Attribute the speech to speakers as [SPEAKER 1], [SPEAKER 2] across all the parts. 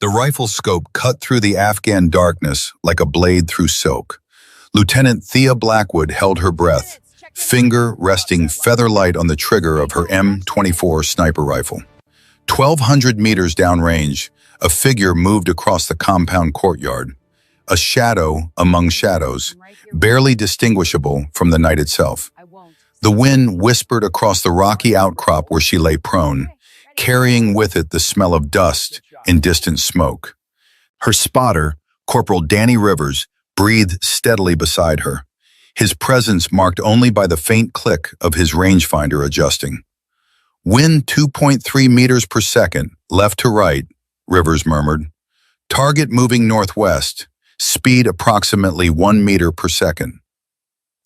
[SPEAKER 1] The rifle scope cut through the Afghan darkness like a blade through silk. Lieutenant Thea Blackwood held her breath, finger resting feather-light on the trigger of her M24 sniper rifle. 1,200 meters downrange, a figure moved across the compound courtyard, a shadow among shadows, barely distinguishable from the night itself. The wind whispered across the rocky outcrop where she lay prone, carrying with it the smell of dust and distant smoke. Her spotter, Corporal Danny Rivers, breathed steadily beside her, his presence marked only by the faint click of his rangefinder adjusting. Wind 2.3 meters per second, left to right, Rivers murmured. Target moving northwest, speed approximately 1 meter per second.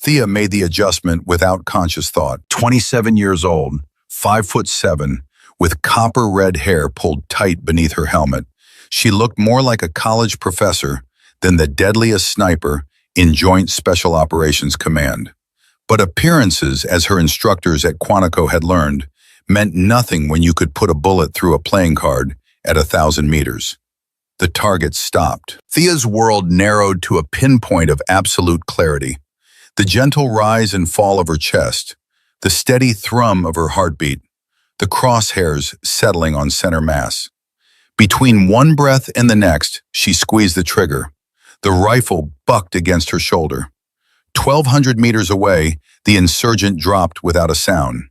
[SPEAKER 1] Thea made the adjustment without conscious thought. 27 years old, 5'7", with copper-red hair pulled tight beneath her helmet, she looked more like a college professor than the deadliest sniper in Joint Special Operations Command. But appearances, as her instructors at Quantico had learned, meant nothing when you could put a bullet through a playing card at 1,000 meters. The target stopped. Thea's world narrowed to a pinpoint of absolute clarity. The gentle rise and fall of her chest, the steady thrum of her heartbeat, the crosshairs settling on center mass. Between one breath and the next, she squeezed the trigger. The rifle bucked against her shoulder. 1,200 meters away, the insurgent dropped without a sound.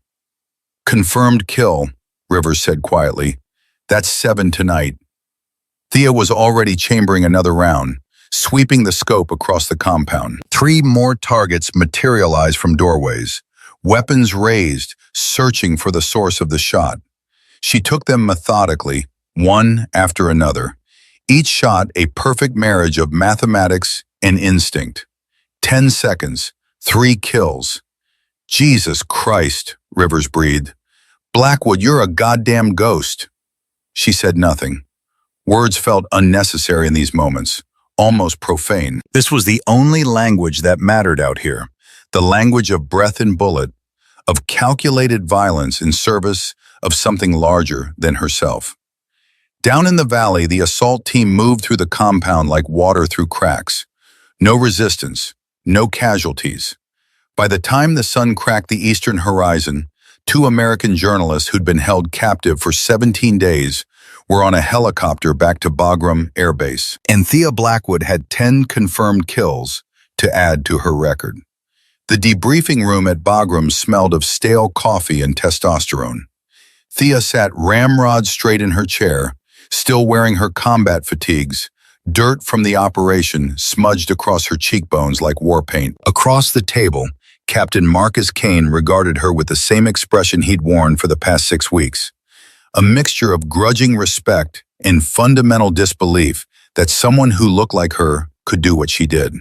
[SPEAKER 1] Confirmed kill, Rivers said quietly. That's 7 tonight. Thea was already chambering another round, sweeping the scope across the compound. 3 more targets materialized from doorways, weapons raised, searching for the source of the shot. She took them methodically, one after another, each shot a perfect marriage of mathematics and instinct. 10 seconds, 3 kills. Jesus Christ, Rivers breathed. Blackwood, you're a goddamn ghost. She said nothing. Words felt unnecessary in these moments, almost profane. This was the only language that mattered out here, the language of breath and bullet, of calculated violence in service of something larger than herself. Down in the valley, the assault team moved through the compound like water through cracks. No resistance, no casualties. By the time the sun cracked the eastern horizon, 2 American journalists who'd been held captive for 17 days were on a helicopter back to Bagram Air Base, and Thea Blackwood had 10 confirmed kills to add to her record. The debriefing room at Bagram smelled of stale coffee and testosterone. Thea sat ramrod straight in her chair, still wearing her combat fatigues, dirt from the operation smudged across her cheekbones like war paint. Across the table, Captain Marcus Kane regarded her with the same expression he'd worn for the past 6 weeks, a mixture of grudging respect and fundamental disbelief that someone who looked like her could do what she did.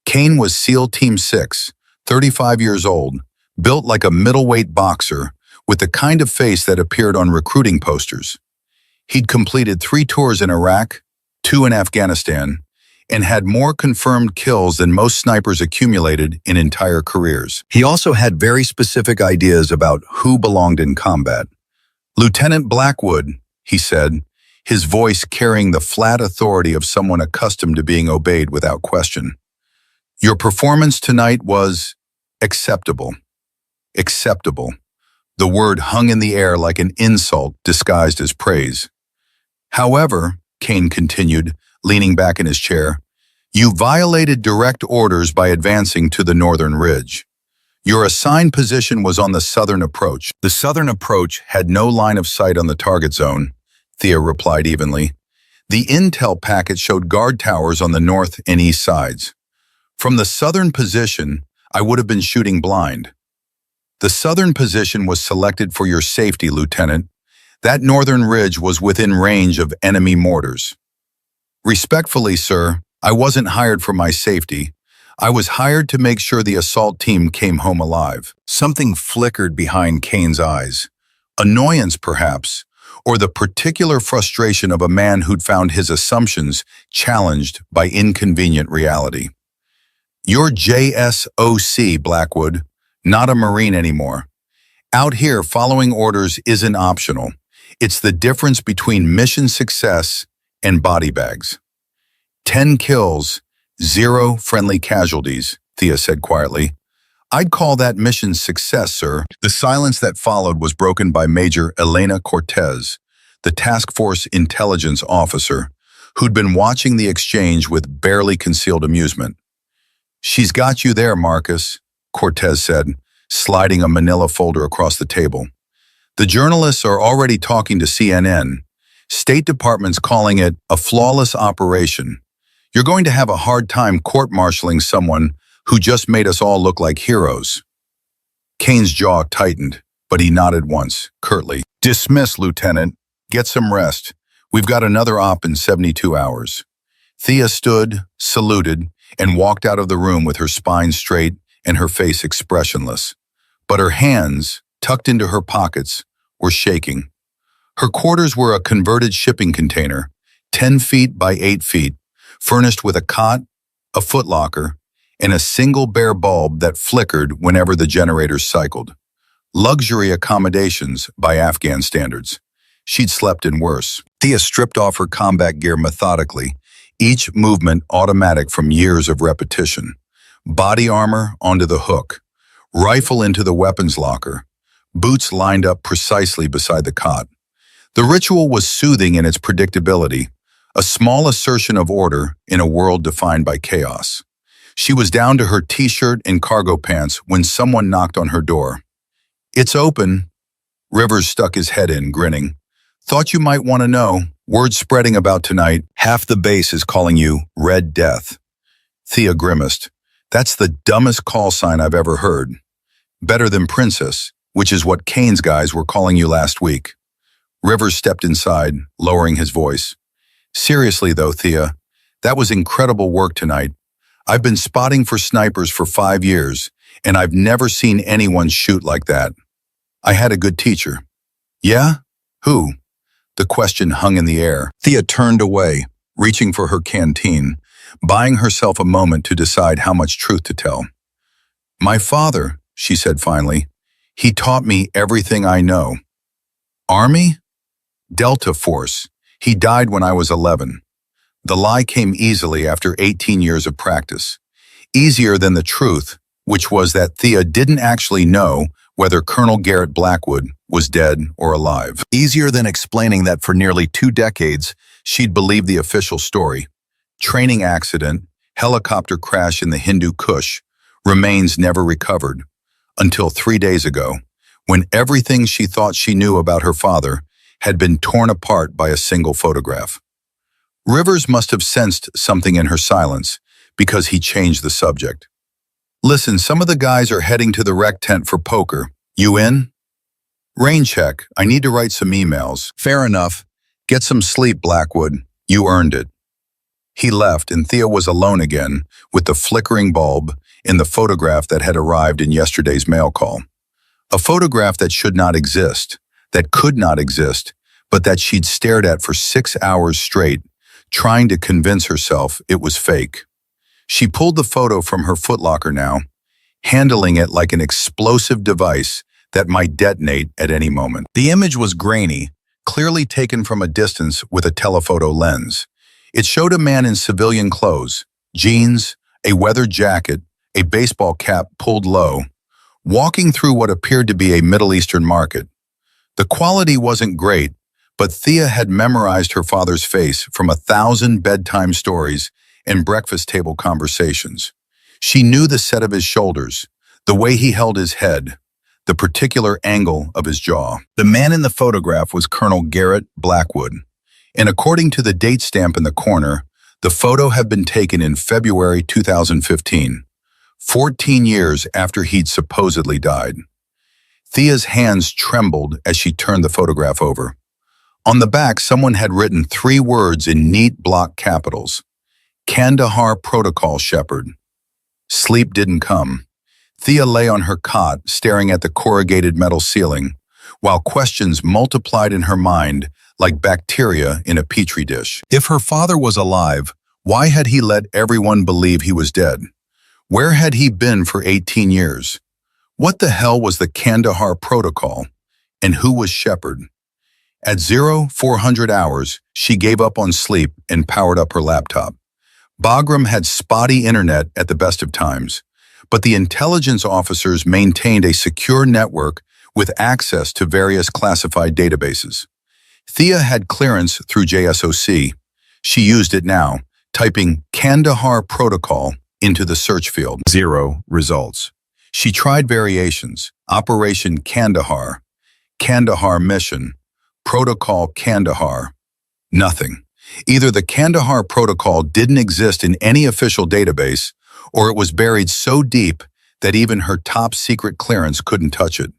[SPEAKER 1] Kane was SEAL Team 6, 35 years old, built like a middleweight boxer, with the kind of face that appeared on recruiting posters. He'd completed 3 tours in Iraq, 2 in Afghanistan, and had more confirmed kills than most snipers accumulated in entire careers. He also had very specific ideas about who belonged in combat. Lieutenant Blackwood, he said, his voice carrying the flat authority of someone accustomed to being obeyed without question. Your performance tonight was acceptable. Acceptable. The word hung in the air like an insult disguised as praise. However, Kane continued, leaning back in his chair, you violated direct orders by advancing to the northern ridge. Your assigned position was on the southern approach. The southern approach had no line of sight on the target zone, Thea replied evenly. The intel packet showed guard towers on the north and east sides. From the southern position, I would have been shooting blind. The southern position was selected for your safety, Lieutenant. That northern ridge was within range of enemy mortars. Respectfully, sir, I wasn't hired for my safety. I was hired to make sure the assault team came home alive. Something flickered behind Kane's eyes. Annoyance, perhaps, or the particular frustration of a man who'd found his assumptions challenged by inconvenient reality. You're JSOC, Blackwood, not a Marine anymore. Out here, following orders isn't optional. It's the difference between mission success and body bags. 10 kills, 0 friendly casualties, Thea said quietly. I'd call that mission success, sir. The silence that followed was broken by Major Elena Cortez, the task force intelligence officer, who'd been watching the exchange with barely concealed amusement. She's got you there, Marcus, Cortez said, sliding a manila folder across the table. The journalists are already talking to CNN. State Department's calling it a flawless operation. You're going to have a hard time court-martialing someone who just made us all look like heroes. Kane's jaw tightened, but he nodded once, curtly. Dismiss, Lieutenant. Get some rest. We've got another op in 72 hours. Thea stood, saluted, and walked out of the room with her spine straight and her face expressionless. But her hands, tucked into her pockets, were shaking. Her quarters were a converted shipping container, 10 feet by 8 feet, furnished with a cot, a footlocker, and a single bare bulb that flickered whenever the generators cycled. Luxury accommodations by Afghan standards. She'd slept in worse. Thea stripped off her combat gear methodically, each movement automatic from years of repetition. Body armor onto the hook, rifle into the weapons locker, boots lined up precisely beside the cot. The ritual was soothing in its predictability, a small assertion of order in a world defined by chaos. She was down to her t-shirt and cargo pants when someone knocked on her door. It's open. Rivers stuck his head in, grinning. Thought you might want to know. Word spreading about tonight. Half the base is calling you Red Death. Thea grimaced. That's the dumbest call sign I've ever heard. Better than Princess, which is what Kane's guys were calling you last week. Rivers stepped inside, lowering his voice. Seriously though, Thea, that was incredible work tonight. I've been spotting for snipers for 5 years, and I've never seen anyone shoot like that. I had a good teacher. Yeah? Who? The question hung in the air. Thea turned away, reaching for her canteen, buying herself a moment to decide how much truth to tell. My father, she said finally. He taught me everything I know. Army? Delta Force. He died when I was 11. The lie came easily after 18 years of practice. Easier than the truth, which was that Thea didn't actually know whether Colonel Garrett Blackwood was dead or alive. Easier than explaining that for nearly 2 decades, she'd believed the official story. Training accident, helicopter crash in the Hindu Kush, remains never recovered. Until 3 days ago, when everything she thought she knew about her father had been torn apart by a single photograph. Rivers must have sensed something in her silence because he changed the subject. Listen, some of the guys are heading to the rec tent for poker. You in? Rain check. I need to write some emails. Fair enough. Get some sleep, Blackwood. You earned it. He left, and Thea was alone again with the flickering bulb in the photograph that had arrived in yesterday's mail call. A photograph that should not exist, that could not exist, but that she'd stared at for 6 hours straight, trying to convince herself it was fake. She pulled the photo from her footlocker now, handling it like an explosive device that might detonate at any moment. The image was grainy, clearly taken from a distance with a telephoto lens. It showed a man in civilian clothes, jeans, a weather jacket, a baseball cap pulled low, walking through what appeared to be a Middle Eastern market. The quality wasn't great, but Thea had memorized her father's face from 1,000 bedtime stories and breakfast table conversations. She knew the set of his shoulders, the way he held his head, the particular angle of his jaw. The man in the photograph was Colonel Garrett Blackwood, and according to the date stamp in the corner, the photo had been taken in February 2015, 14 years after he'd supposedly died. Thea's hands trembled as she turned the photograph over. On the back, someone had written 3 words in neat block capitals. Kandahar Protocol, Shepherd. Sleep didn't come. Thea lay on her cot, staring at the corrugated metal ceiling, while questions multiplied in her mind like bacteria in a petri dish. If her father was alive, why had he let everyone believe he was dead? Where had he been for 18 years? What the hell was the Kandahar Protocol? And who was Shepherd? At 0400 hours, she gave up on sleep and powered up her laptop. Bagram had spotty internet at the best of times, but the intelligence officers maintained a secure network with access to various classified databases. Thea had clearance through JSOC. She used it now, typing Kandahar Protocol into the search field. 0 results. She tried variations: Operation Kandahar, Kandahar Mission, Protocol Kandahar. Nothing. Either the Kandahar Protocol didn't exist in any official database, or it was buried so deep that even her top secret clearance couldn't touch it.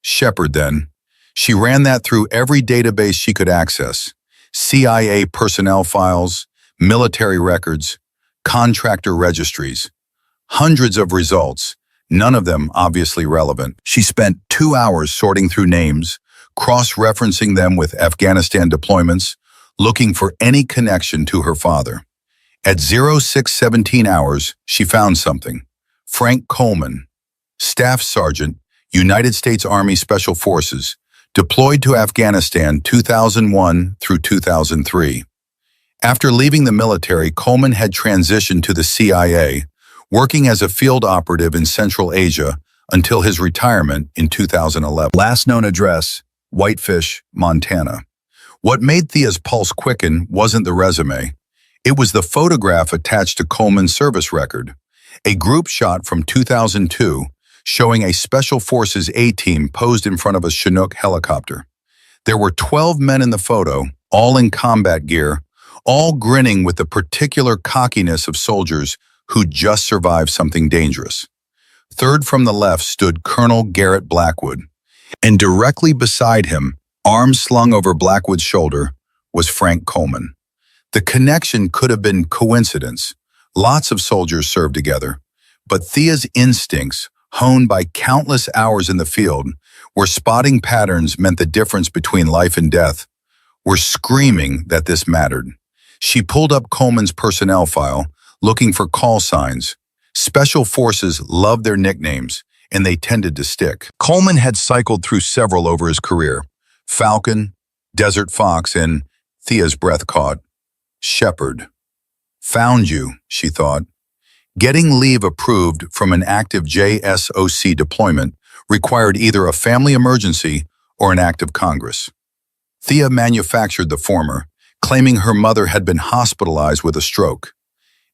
[SPEAKER 1] Shepard, then. She ran that through every database she could access: CIA personnel files, military records, contractor registries. Hundreds of results, none of them obviously relevant. She spent 2 hours sorting through names, cross-referencing them with Afghanistan deployments, looking for any connection to her father. At 0617 hours, she found something. Frank Coleman, Staff Sergeant, United States Army Special Forces, deployed to Afghanistan 2001 through 2003. After leaving the military, Coleman had transitioned to the CIA, working as a field operative in Central Asia until his retirement in 2011. Last known address, Whitefish, Montana. What made Thea's pulse quicken wasn't the resume. It was the photograph attached to Coleman's service record, a group shot from 2002 showing a Special Forces A-team posed in front of a Chinook helicopter. There were 12 men in the photo, all in combat gear, all grinning with the particular cockiness of soldiers who just survived something dangerous. Third from the left stood Colonel Garrett Blackwood, and directly beside him, arms slung over Blackwood's shoulder, was Frank Coleman. The connection could have been coincidence. Lots of soldiers served together, but Thea's instincts, honed by countless hours in the field, where spotting patterns meant the difference between life and death, were screaming that this mattered. She pulled up Coleman's personnel file, looking for call signs. Special Forces loved their nicknames, and they tended to stick. Coleman had cycled through several over his career: Falcon, Desert Fox, and, Thea's breath caught, Shepard. Found you, she thought. Getting leave approved from an active JSOC deployment required either a family emergency or an act of Congress. Thea manufactured the former, claiming her mother had been hospitalized with a stroke.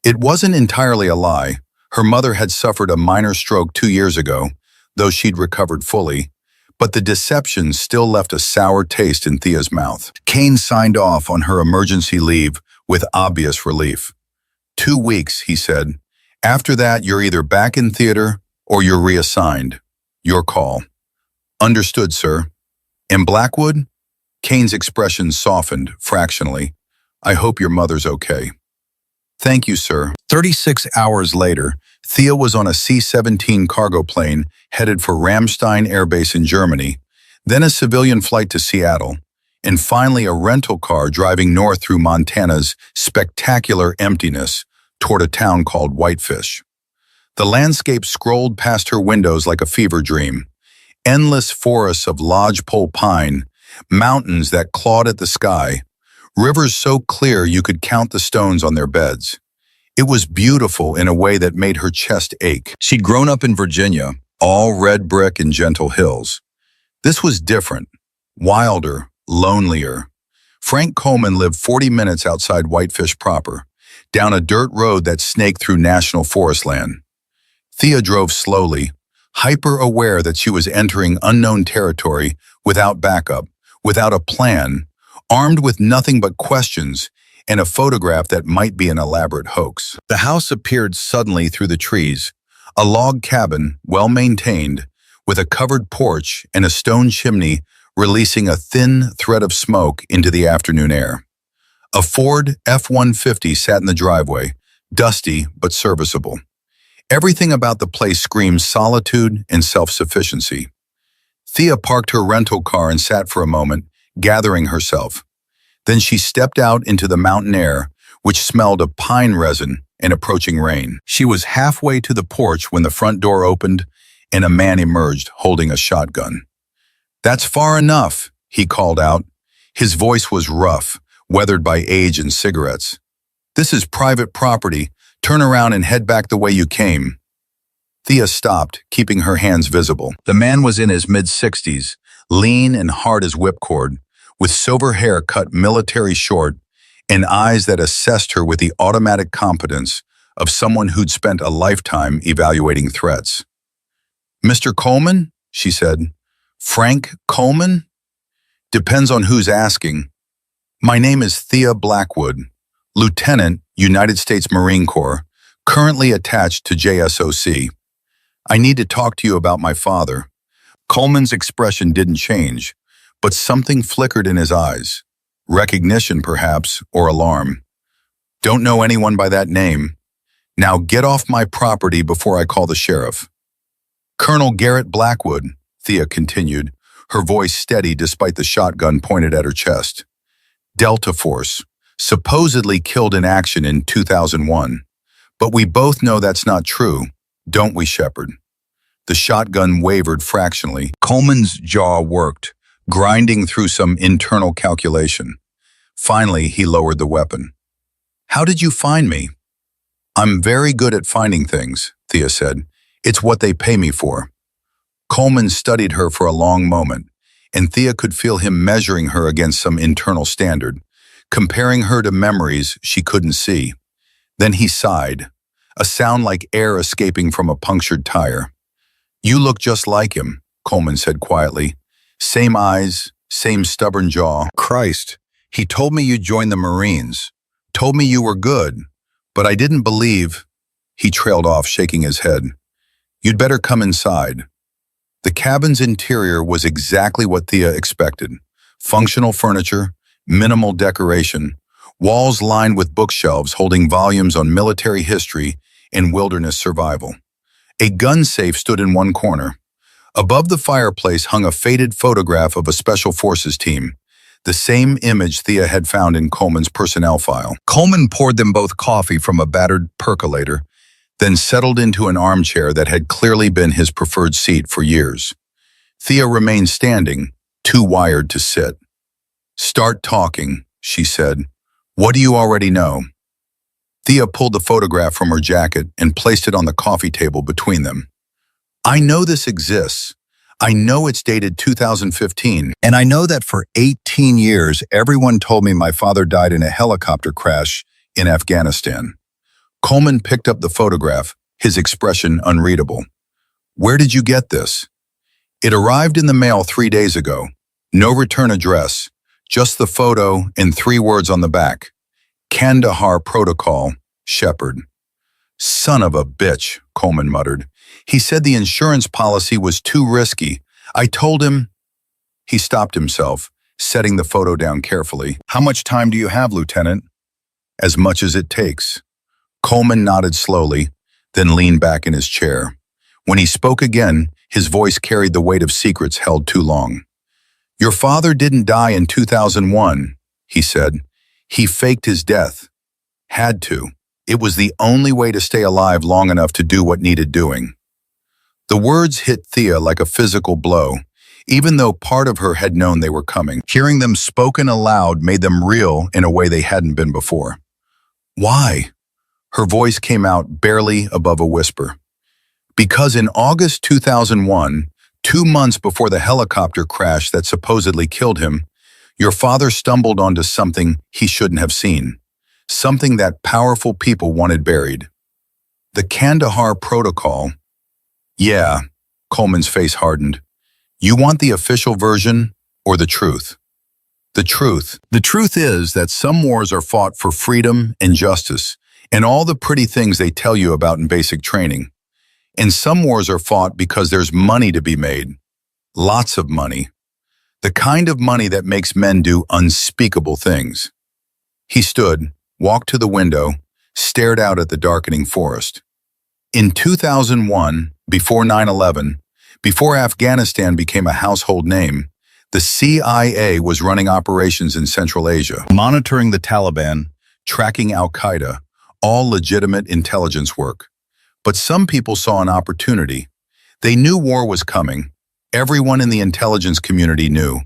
[SPEAKER 1] It wasn't entirely a lie. Her mother had suffered a minor stroke 2 years ago, though she'd recovered fully, but the deception still left a sour taste in Thea's mouth. Kane signed off on her emergency leave with obvious relief. 2 weeks, he said. After that, you're either back in theater or you're reassigned. Your call. Understood, sir. And Blackwood? Kane's expression softened fractionally. I hope your mother's okay. Thank you, sir. 36 hours later, Thea was on a C-17 cargo plane headed for Ramstein Air Base in Germany, then a civilian flight to Seattle, and finally a rental car driving north through Montana's spectacular emptiness toward a town called Whitefish. The landscape scrolled past her windows like a fever dream. Endless forests of lodgepole pine, mountains that clawed at the sky, rivers so clear you could count the stones on their beds. It was beautiful in a way that made her chest ache. She'd grown up in Virginia, all red brick and gentle hills. This was different, wilder, lonelier. Frank Coleman lived 40 minutes outside Whitefish proper, down a dirt road that snaked through national forest land. Thea drove slowly, hyper-aware that she was entering unknown territory without backup, without a plan, armed with nothing but questions and a photograph that might be an elaborate hoax. The house appeared suddenly through the trees, a log cabin, well-maintained, with a covered porch and a stone chimney releasing a thin thread of smoke into the afternoon air. A Ford F-150 sat in the driveway, dusty but serviceable. Everything about the place screamed solitude and self-sufficiency. Thea parked her rental car and sat for a moment, gathering herself. Then she stepped out into the mountain air, which smelled of pine resin and approaching rain. She was halfway to the porch when the front door opened and a man emerged holding a shotgun. "That's far enough," he called out. His voice was rough, weathered by age and cigarettes. "This is private property. Turn around and head back the way you came." Thea stopped, keeping her hands visible. The man was in his mid-60s, lean and hard as whipcord, with silver hair cut military short and eyes that assessed her with the automatic competence of someone who'd spent a lifetime evaluating threats. "Mr. Coleman?" she said. "Frank Coleman?" "Depends on who's asking. My name is Thea Blackwood, Lieutenant, United States Marine Corps, currently attached to JSOC. I need to talk to you about my father." Coleman's expression didn't change, but something flickered in his eyes. Recognition, perhaps, or alarm. "Don't know anyone by that name. Now get off my property before I call the sheriff." "Colonel Garrett Blackwood," Thea continued, her voice steady despite the shotgun pointed at her chest. "Delta Force, supposedly killed in action in 2001. But we both know that's not true, don't we, Shepard?" The shotgun wavered fractionally. Coleman's jaw worked, grinding through some internal calculation. Finally, he lowered the weapon. "How did you find me?" "I'm very good at finding things," Thea said. "It's what they pay me for." Coleman studied her for a long moment, and Thea could feel him measuring her against some internal standard, comparing her to memories she couldn't see. Then he sighed, a sound like air escaping from a punctured tire. "You look just like him," Coleman said quietly. "Same eyes, same stubborn jaw." "Christ, he told me you joined the Marines. Told me you were good, but I didn't believe." He trailed off, shaking his head. "You'd better come inside." The cabin's interior was exactly what Thea expected. Functional furniture, minimal decoration, walls lined with bookshelves holding volumes on military history and wilderness survival. A gun safe stood in one corner. Above the fireplace hung a faded photograph of a Special Forces team, the same image Thea had found in Coleman's personnel file. Coleman poured them both coffee from a battered percolator, then settled into an armchair that had clearly been his preferred seat for years. Thea remained standing, too wired to sit. "Start talking," she said. "What do you already know?" Thea pulled the photograph from her jacket and placed it on the coffee table between them. "I know this exists. I know it's dated 2015, and I know that for 18 years everyone told me my father died in a helicopter crash in Afghanistan." Coleman picked up the photograph, his expression unreadable. "Where did you get this?" "It arrived in the mail 3 days ago. No return address, just the photo and 3 words on the back. Kandahar Protocol, Shepard." "Son of a bitch," Coleman muttered. "He said the insurance policy was too risky. I told him—" He stopped himself, setting the photo down carefully. "How much time do you have, Lieutenant?" "As much as it takes." Coleman nodded slowly, then leaned back in his chair. When he spoke again, his voice carried the weight of secrets held too long. "Your father didn't die in 2001, he said. He faked his death. Had to. It was the only way to stay alive long enough to do what needed doing." The words hit Thea like a physical blow, even though part of her had known they were coming. Hearing them spoken aloud made them real in a way they hadn't been before. "Why?" Her voice came out barely above a whisper. "Because in August 2001, 2 months before the helicopter crash that supposedly killed him, your father stumbled onto something he shouldn't have seen, something that powerful people wanted buried. The Kandahar Protocol." "Yeah," Coleman's face hardened. "You want the official version or the truth?" "The truth. The truth is that some wars are fought for freedom and justice, and all the pretty things they tell you about in basic training. And some wars are fought because there's money to be made. Lots of money. The kind of money that makes men do unspeakable things." He stood, walked to the window, stared out at the darkening forest. "In 2001, before 9/11, before Afghanistan became a household name, the CIA was running operations in Central Asia, monitoring the Taliban, tracking Al-Qaeda, all legitimate intelligence work. But some people saw an opportunity. They knew war was coming. Everyone in the intelligence community knew.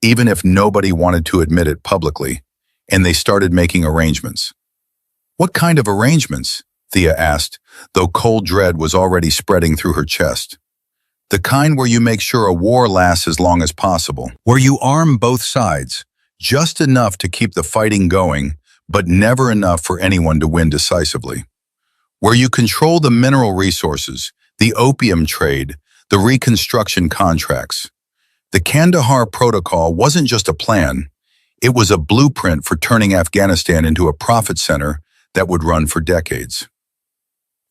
[SPEAKER 1] even if nobody wanted to admit it publicly, and they started making arrangements. What kind of arrangements? Thea asked, though cold dread was already spreading through her chest. The kind where you make sure a war lasts as long as possible, where you arm both sides, just enough to keep the fighting going, but never enough for anyone to win decisively. Where you control the mineral resources, the opium trade, the reconstruction contracts. The Kandahar Protocol wasn't just a plan, it was a blueprint for turning Afghanistan into a profit center that would run for decades.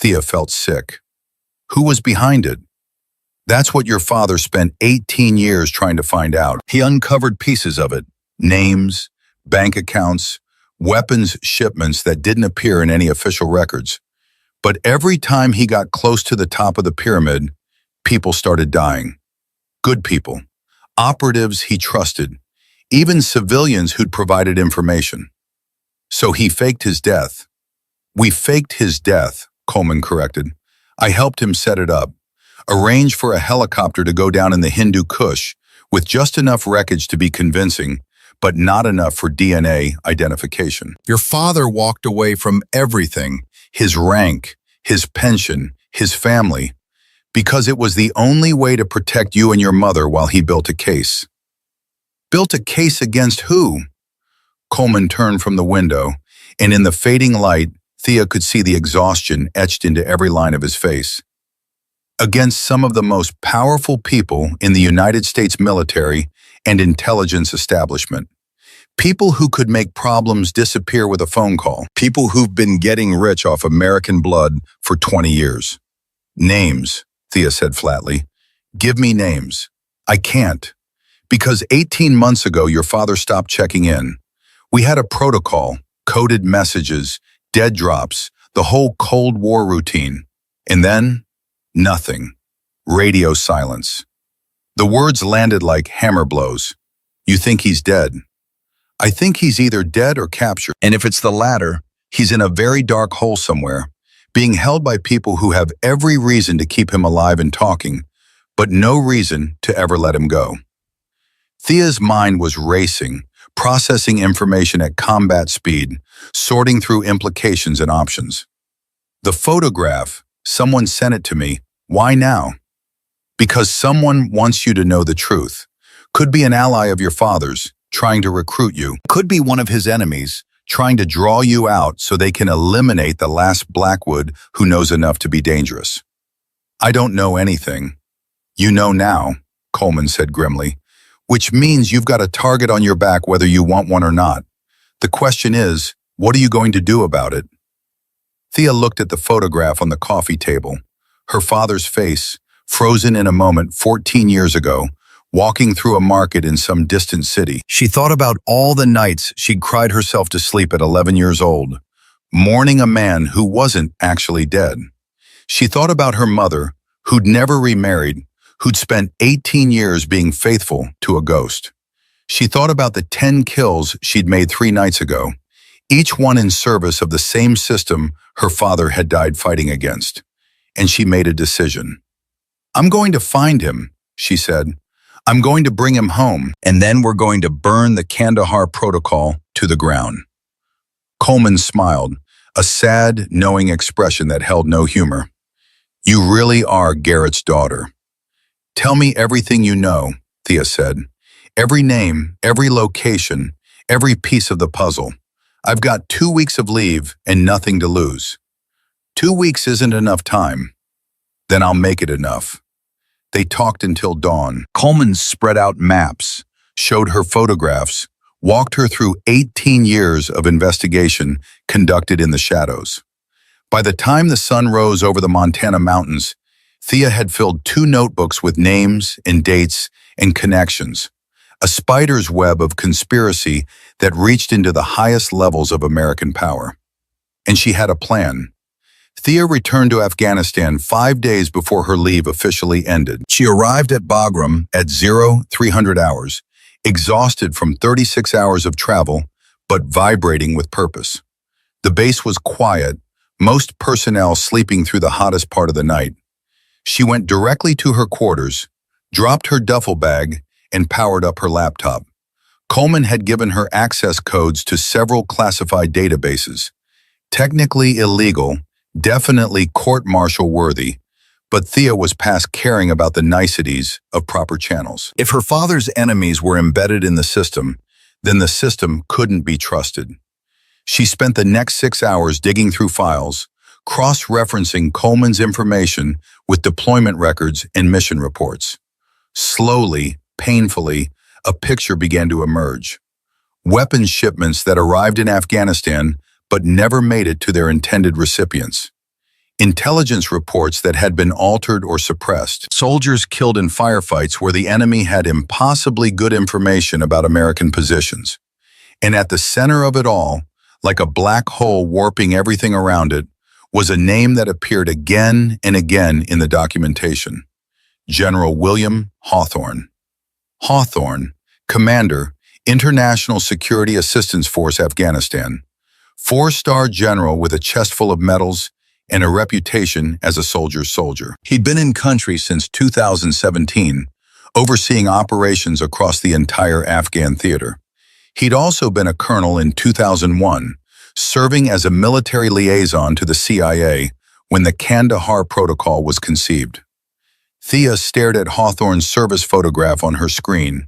[SPEAKER 1] Thea felt sick. Who was behind it? That's what your father spent 18 years trying to find out. He uncovered pieces of it, names, bank accounts, weapons shipments that didn't appear in any official records. But every time he got close to the top of the pyramid, people started dying. Good people, operatives he trusted, even civilians who'd provided information. So he faked his death. We faked his death, Coleman corrected. I helped him set it up, arrange for a helicopter to go down in the Hindu Kush with just enough wreckage to be convincing, but not enough for DNA identification. Your father walked away from everything, his rank, his pension, his family, because it was the only way to protect you and your mother while he built a case. Built a case against who? Coleman turned from the window, and in the fading light, Thea could see the exhaustion etched into every line of his face. Against some of the most powerful people in the United States military and intelligence establishment. People who could make problems disappear with a phone call. People who've been getting rich off American blood for 20 years. Names, Thea said flatly. Give me names. I can't. Because 18 months ago, your father stopped checking in. We had a protocol, coded messages, dead drops, the whole Cold War routine. And then, nothing. Radio silence. The words landed like hammer blows. You think he's dead. I think he's either dead or captured. And if it's the latter, he's in a very dark hole somewhere, being held by people who have every reason to keep him alive and talking, but no reason to ever let him go. Thea's mind was racing, processing information at combat speed, sorting through implications and options. The photograph, someone sent it to me. Why now? Because someone wants you to know the truth. Could be an ally of your father's, trying to recruit you. Could be one of his enemies, trying to draw you out so they can eliminate the last Blackwood who knows enough to be dangerous. I don't know anything. You know now, Coleman said grimly, which means you've got a target on your back whether you want one or not. The question is, what are you going to do about it? Thea looked at the photograph on the coffee table, her father's face, frozen in a moment 14 years ago, walking through a market in some distant city. She thought about all the nights she'd cried herself to sleep at 11 years old, mourning a man who wasn't actually dead. She thought about her mother, who'd never remarried, who'd spent 18 years being faithful to a ghost. She thought about the 10 kills she'd made 3 nights ago, each one in service of the same system her father had died fighting against. And she made a decision. I'm going to find him, she said. I'm going to bring him home, and then we're going to burn the Kandahar Protocol to the ground. Coleman smiled, a sad, knowing expression that held no humor. You really are Garrett's daughter. Tell me everything you know, Thea said. Every name, every location, every piece of the puzzle. I've got 2 weeks of leave and nothing to lose. 2 weeks isn't enough time. Then I'll make it enough. They talked until dawn. Coleman spread out maps, showed her photographs, walked her through 18 years of investigation conducted in the shadows. By the time the sun rose over the Montana mountains, Thea had filled 2 notebooks with names and dates and connections, a spider's web of conspiracy that reached into the highest levels of American power. And she had a plan. Thea returned to Afghanistan 5 days before her leave officially ended. She arrived at Bagram at 0300 hours, exhausted from 36 hours of travel, but vibrating with purpose. The base was quiet, most personnel sleeping through the hottest part of the night. She went directly to her quarters, dropped her duffel bag, and powered up her laptop. Coleman had given her access codes to several classified databases. Technically illegal, definitely court-martial worthy, but Thea was past caring about the niceties of proper channels. If her father's enemies were embedded in the system, then the system couldn't be trusted. She spent the next 6 hours digging through files, cross-referencing Coleman's information with deployment records and mission reports. Slowly, painfully, a picture began to emerge. Weapons shipments that arrived in Afghanistan but never made it to their intended recipients. Intelligence reports that had been altered or suppressed. Soldiers killed in firefights where the enemy had impossibly good information about American positions. And at the center of it all, like a black hole warping everything around it, was a name that appeared again and again in the documentation. General William Hawthorne. Hawthorne, Commander, International Security Assistance Force, Afghanistan. 4-star general with a chest full of medals and a reputation as a soldier's soldier. He'd been in country since 2017, overseeing operations across the entire Afghan theater. He'd also been a colonel in 2001, serving as a military liaison to the CIA when the Kandahar Protocol was conceived. Thea stared at Hawthorne's service photograph on her screen,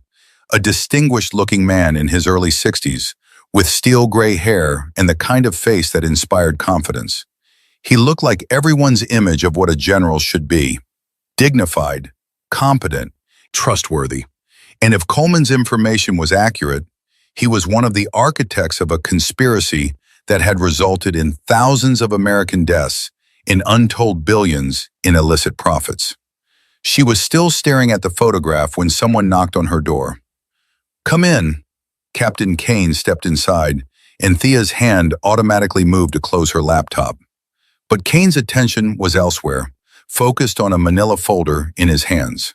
[SPEAKER 1] a distinguished-looking man in his early 60s, with steel gray hair and the kind of face that inspired confidence. He looked like everyone's image of what a general should be: dignified, competent, trustworthy. And if Coleman's information was accurate, he was one of the architects of a conspiracy that had resulted in thousands of American deaths and untold billions in illicit profits. She was still staring at the photograph when someone knocked on her door. "Come in." Captain Kane stepped inside, and Thea's hand automatically moved to close her laptop. But Kane's attention was elsewhere, focused on a manila folder in his hands.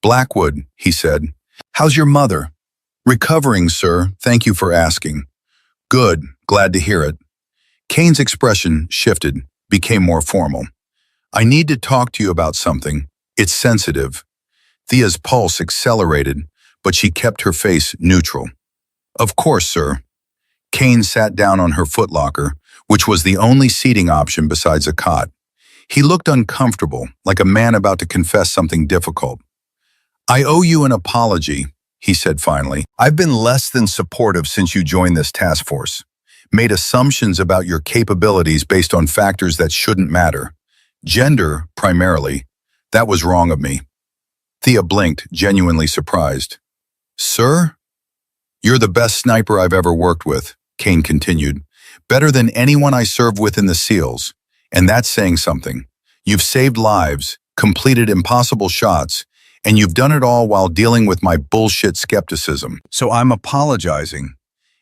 [SPEAKER 1] "Blackwood," he said. "How's your mother?" "Recovering, sir. Thank you for asking." "Good. Glad to hear it." Kane's expression shifted, became more formal. "I need to talk to you about something. It's sensitive." Thea's pulse accelerated, but she kept her face neutral. "Of course, sir." Kane sat down on her footlocker, which was the only seating option besides a cot. He looked uncomfortable, like a man about to confess something difficult. "I owe you an apology," he said finally. "I've been less than supportive since you joined this task force. Made assumptions about your capabilities based on factors that shouldn't matter. Gender, primarily. That was wrong of me." Thea blinked, genuinely surprised. "Sir?" "You're the best sniper I've ever worked with," Kane continued. "Better than anyone I served with in the SEALs. And that's saying something. You've saved lives, completed impossible shots, and you've done it all while dealing with my bullshit skepticism. So I'm apologizing.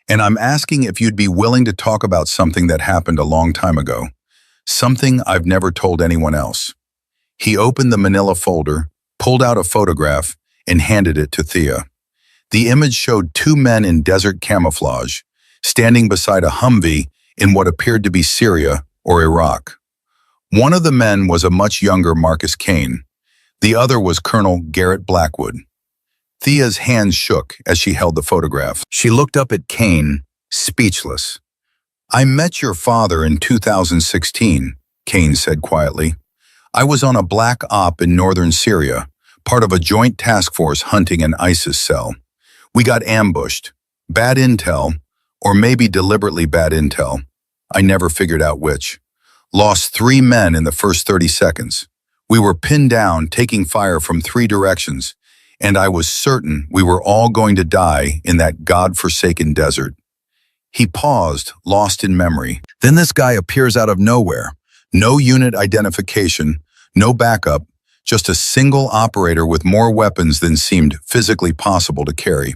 [SPEAKER 1] And I'm asking if you'd be willing to talk about something that happened a long time ago. Something I've never told anyone else." He opened the manila folder, pulled out a photograph, and handed it to Thea. The image showed 2 men in desert camouflage, standing beside a Humvee in what appeared to be Syria or Iraq. One of the men was a much younger Marcus Kane. The other was Colonel Garrett Blackwood. Thea's hands shook as she held the photograph. She looked up at Kane, speechless. "I met your father in 2016, Kane said quietly. "I was on a black op in northern Syria, part of a joint task force hunting an ISIS cell. We got ambushed. Bad intel, or maybe deliberately bad intel. I never figured out which. Lost 3 men in the first 30 seconds. We were pinned down, taking fire from 3 directions, and I was certain we were all going to die in that God-forsaken desert." He paused, lost in memory. Then this guy appears out of nowhere. No unit identification, no backup, just a single operator with more weapons than seemed physically possible to carry.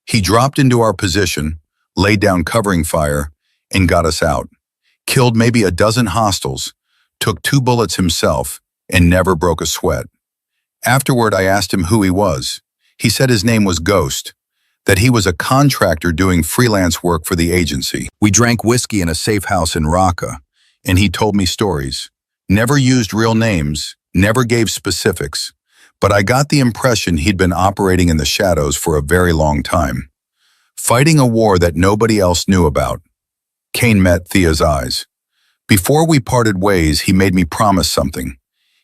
[SPEAKER 1] He dropped into our position, laid down covering fire, and got us out. Killed maybe a dozen hostiles, took 2 bullets himself, and never broke a sweat. Afterward, I asked him who he was. He said his name was Ghost, that he was a contractor doing freelance work for the agency. We drank whiskey in a safe house in Raqqa, and he told me stories. Never used real names, never gave specifics, but I got the impression he'd been operating in the shadows for a very long time. fighting a war that nobody else knew about. Kane met Thea's eyes. Before we parted ways, he made me promise something.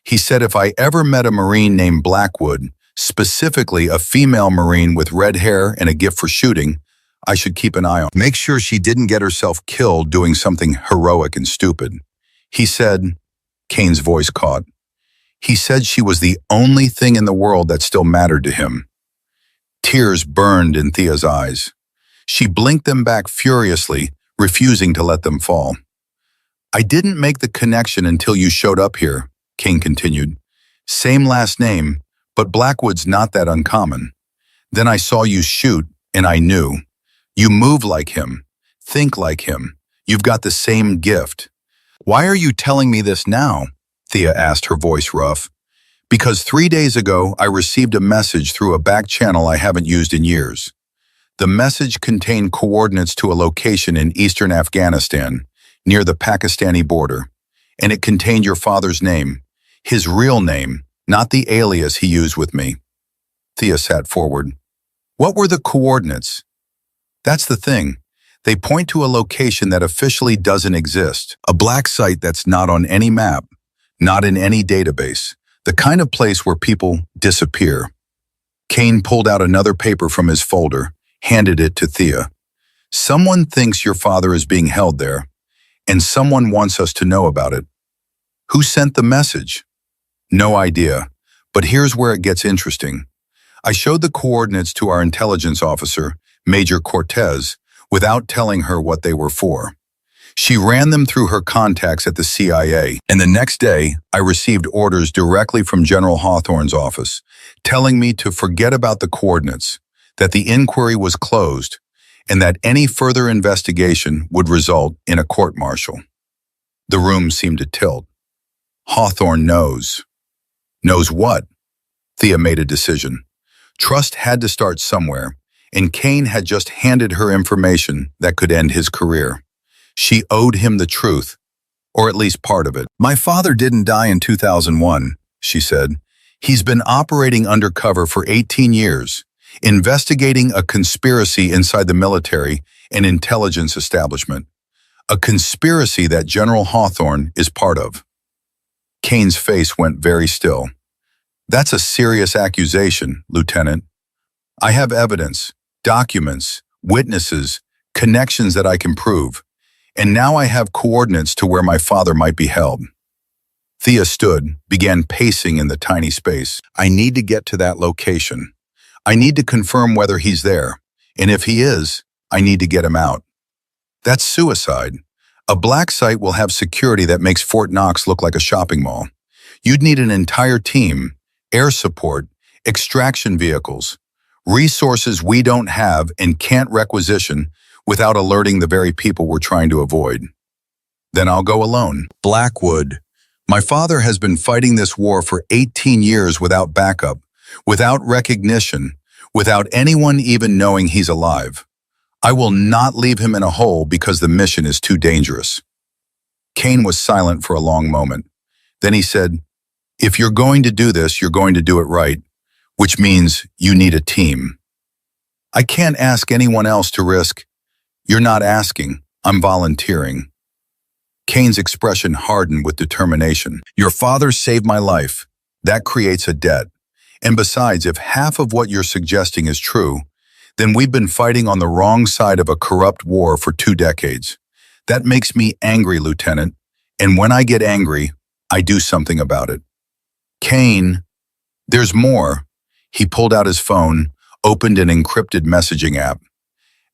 [SPEAKER 1] He said if I ever met a Marine named Blackwood, specifically a female Marine with red hair and a gift for shooting, I should keep an eye on. Make sure she didn't get herself killed doing something heroic and stupid. He said, Kane's voice caught. He said she was the only thing in the world that still mattered to him. Tears burned in Thea's eyes. She blinked them back furiously, refusing to let them fall. I didn't make the connection until you showed up here, Kane continued. Same last name, but Blackwood's not that uncommon. Then I saw you shoot, and I knew. You move like him, think like him. You've got the same gift. Why are you telling me this now? Thea asked, her voice rough. Because 3 days ago, I received a message through a back channel I haven't used in years. The message contained coordinates to a location in eastern Afghanistan, near the Pakistani border, and it contained your father's name, his real name, not the alias he used with me. Thea sat forward. What were the coordinates? That's the thing. They point to a location that officially doesn't exist, a black site that's not on any map, not in any database, the kind of place where people disappear. Kane pulled out another paper from his folder, handed it to Thea. Someone thinks your father is being held there, and someone wants us to know about it. Who sent the message? No idea, but here's where it gets interesting. I showed the coordinates to our intelligence officer, Major Cortez, without telling her what they were for. She ran them through her contacts at the CIA, and the next day, I received orders directly from General Hawthorne's office, telling me to forget about the coordinates, that the inquiry was closed, and that any further investigation would result in a court-martial. The room seemed to tilt. Hawthorne knows. Knows what? Thea made a decision. Trust had to start somewhere, and Kane had just handed her information that could end his career. She owed him the truth, or at least part of it. My father didn't die in 2001, she said. He's been operating undercover for 18 years, investigating a conspiracy inside the military and intelligence establishment. A conspiracy that General Hawthorne is part of. Kane's face went very still. That's a serious accusation, Lieutenant. I have evidence, documents, witnesses, connections that I can prove. And now I have coordinates to where my father might be held. Thea stood, began pacing in the tiny space. I need to get to that location. I need to confirm whether he's there, and if he is, I need to get him out. That's suicide. A black site will have security that makes Fort Knox look like a shopping mall. You'd need an entire team, air support, extraction vehicles, resources we don't have and can't requisition without alerting the very people we're trying to avoid. Then I'll go alone. Blackwood. My father has been fighting this war for 18 years without backup, without recognition, without anyone even knowing he's alive. I will not leave him in a hole because the mission is too dangerous. Kane was silent for a long moment. Then he said, if you're going to do this, you're going to do it right, which means you need a team. I can't ask anyone else to risk. You're not asking, I'm volunteering. Kane's expression hardened with determination. Your father saved my life. That creates a debt. And besides, if half of what you're suggesting is true, then we've been fighting on the wrong side of a corrupt war for 2 decades. That makes me angry, Lieutenant. And when I get angry, I do something about it. Kane, there's more. He pulled out his phone, opened an encrypted messaging app.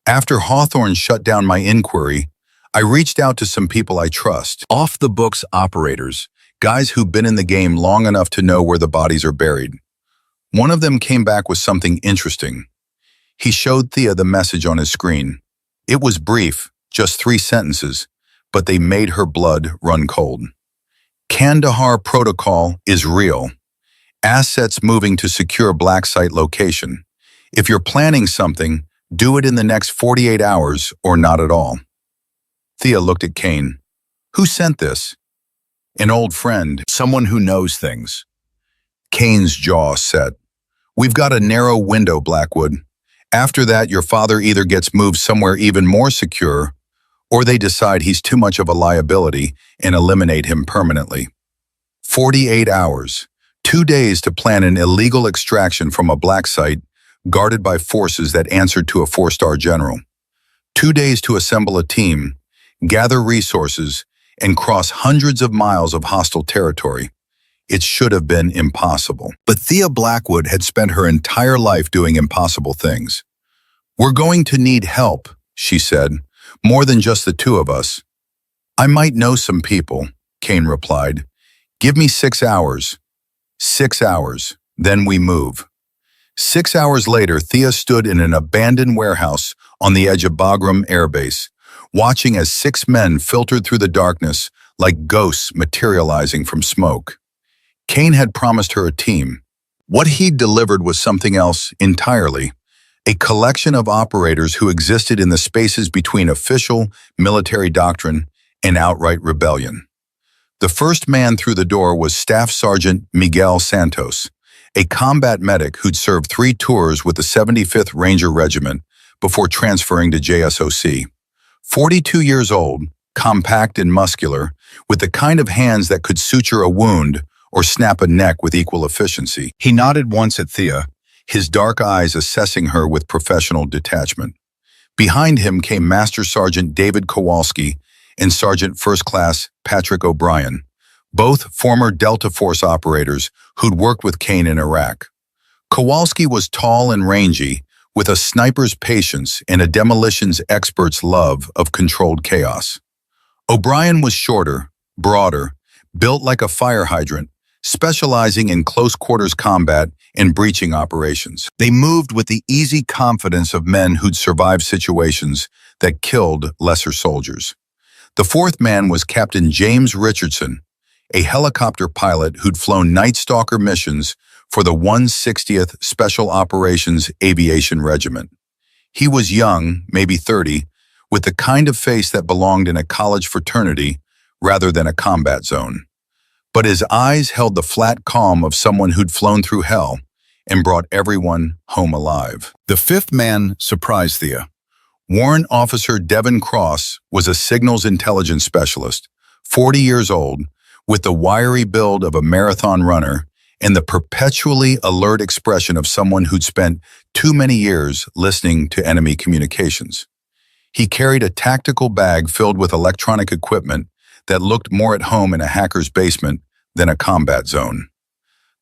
[SPEAKER 1] After Hawthorne shut down my inquiry, I reached out to some people I trust, off-the-books operators, guys who've been in the game long enough to know where the bodies are buried. One of them came back with something interesting. He showed Thea the message on his screen. It was brief, just 3 sentences, but they made her blood run cold. Kandahar Protocol is real. Assets moving to secure black site location. If you're planning something, do it in the next 48 hours or not at all. Thea looked at Kane. Who sent this? An old friend, someone who knows things. Kane's jaw set. We've got a narrow window, Blackwood. After that, your father either gets moved somewhere even more secure, or they decide he's too much of a liability and eliminate him permanently. 48 hours, 2 days to plan an illegal extraction from a black site guarded by forces that answered to a 4-star general. 2 days to assemble a team, gather resources, and cross hundreds of miles of hostile territory. It should have been impossible. But Thea Blackwood had spent her entire life doing impossible things. "We're going to need help," she said, "more than just the two of us." "I might know some people," Kane replied. "Give me 6 hours." 6 hours, then we move. 6 hours later, Thea stood in an abandoned warehouse on the edge of Bagram Air Base, watching as 6 men filtered through the darkness like ghosts materializing from smoke. Kane had promised her a team. What he'd delivered was something else entirely, a collection of operators who existed in the spaces between official military doctrine and outright rebellion. The first man through the door was Staff Sergeant Miguel Santos, a combat medic who'd served 3 tours with the 75th Ranger Regiment before transferring to JSOC. 42 years old, compact and muscular, with the kind of hands that could suture a wound or snap a neck with equal efficiency. He nodded once at Thea, his dark eyes assessing her with professional detachment. Behind him came Master Sergeant David Kowalski and Sergeant First Class Patrick O'Brien, both former Delta Force operators who'd worked with Kane in Iraq. Kowalski was tall and rangy, with a sniper's patience and a demolitions expert's love of controlled chaos. O'Brien was shorter, broader, built like a fire hydrant, specializing in close-quarters combat and breaching operations. They moved with the easy confidence of men who'd survived situations that killed lesser soldiers. The fourth man was Captain James Richardson, a helicopter pilot who'd flown Night Stalker missions for the 160th Special Operations Aviation Regiment. He was young, maybe 30, with the kind of face that belonged in a college fraternity rather than a combat zone. But his eyes held the flat calm of someone who'd flown through hell and brought everyone home alive. The fifth man surprised Thea. Warrant Officer Devin Cross was a signals intelligence specialist, 40 years old, with the wiry build of a marathon runner and the perpetually alert expression of someone who'd spent too many years listening to enemy communications. He carried a tactical bag filled with electronic equipment that looked more at home in a hacker's basement than a combat zone.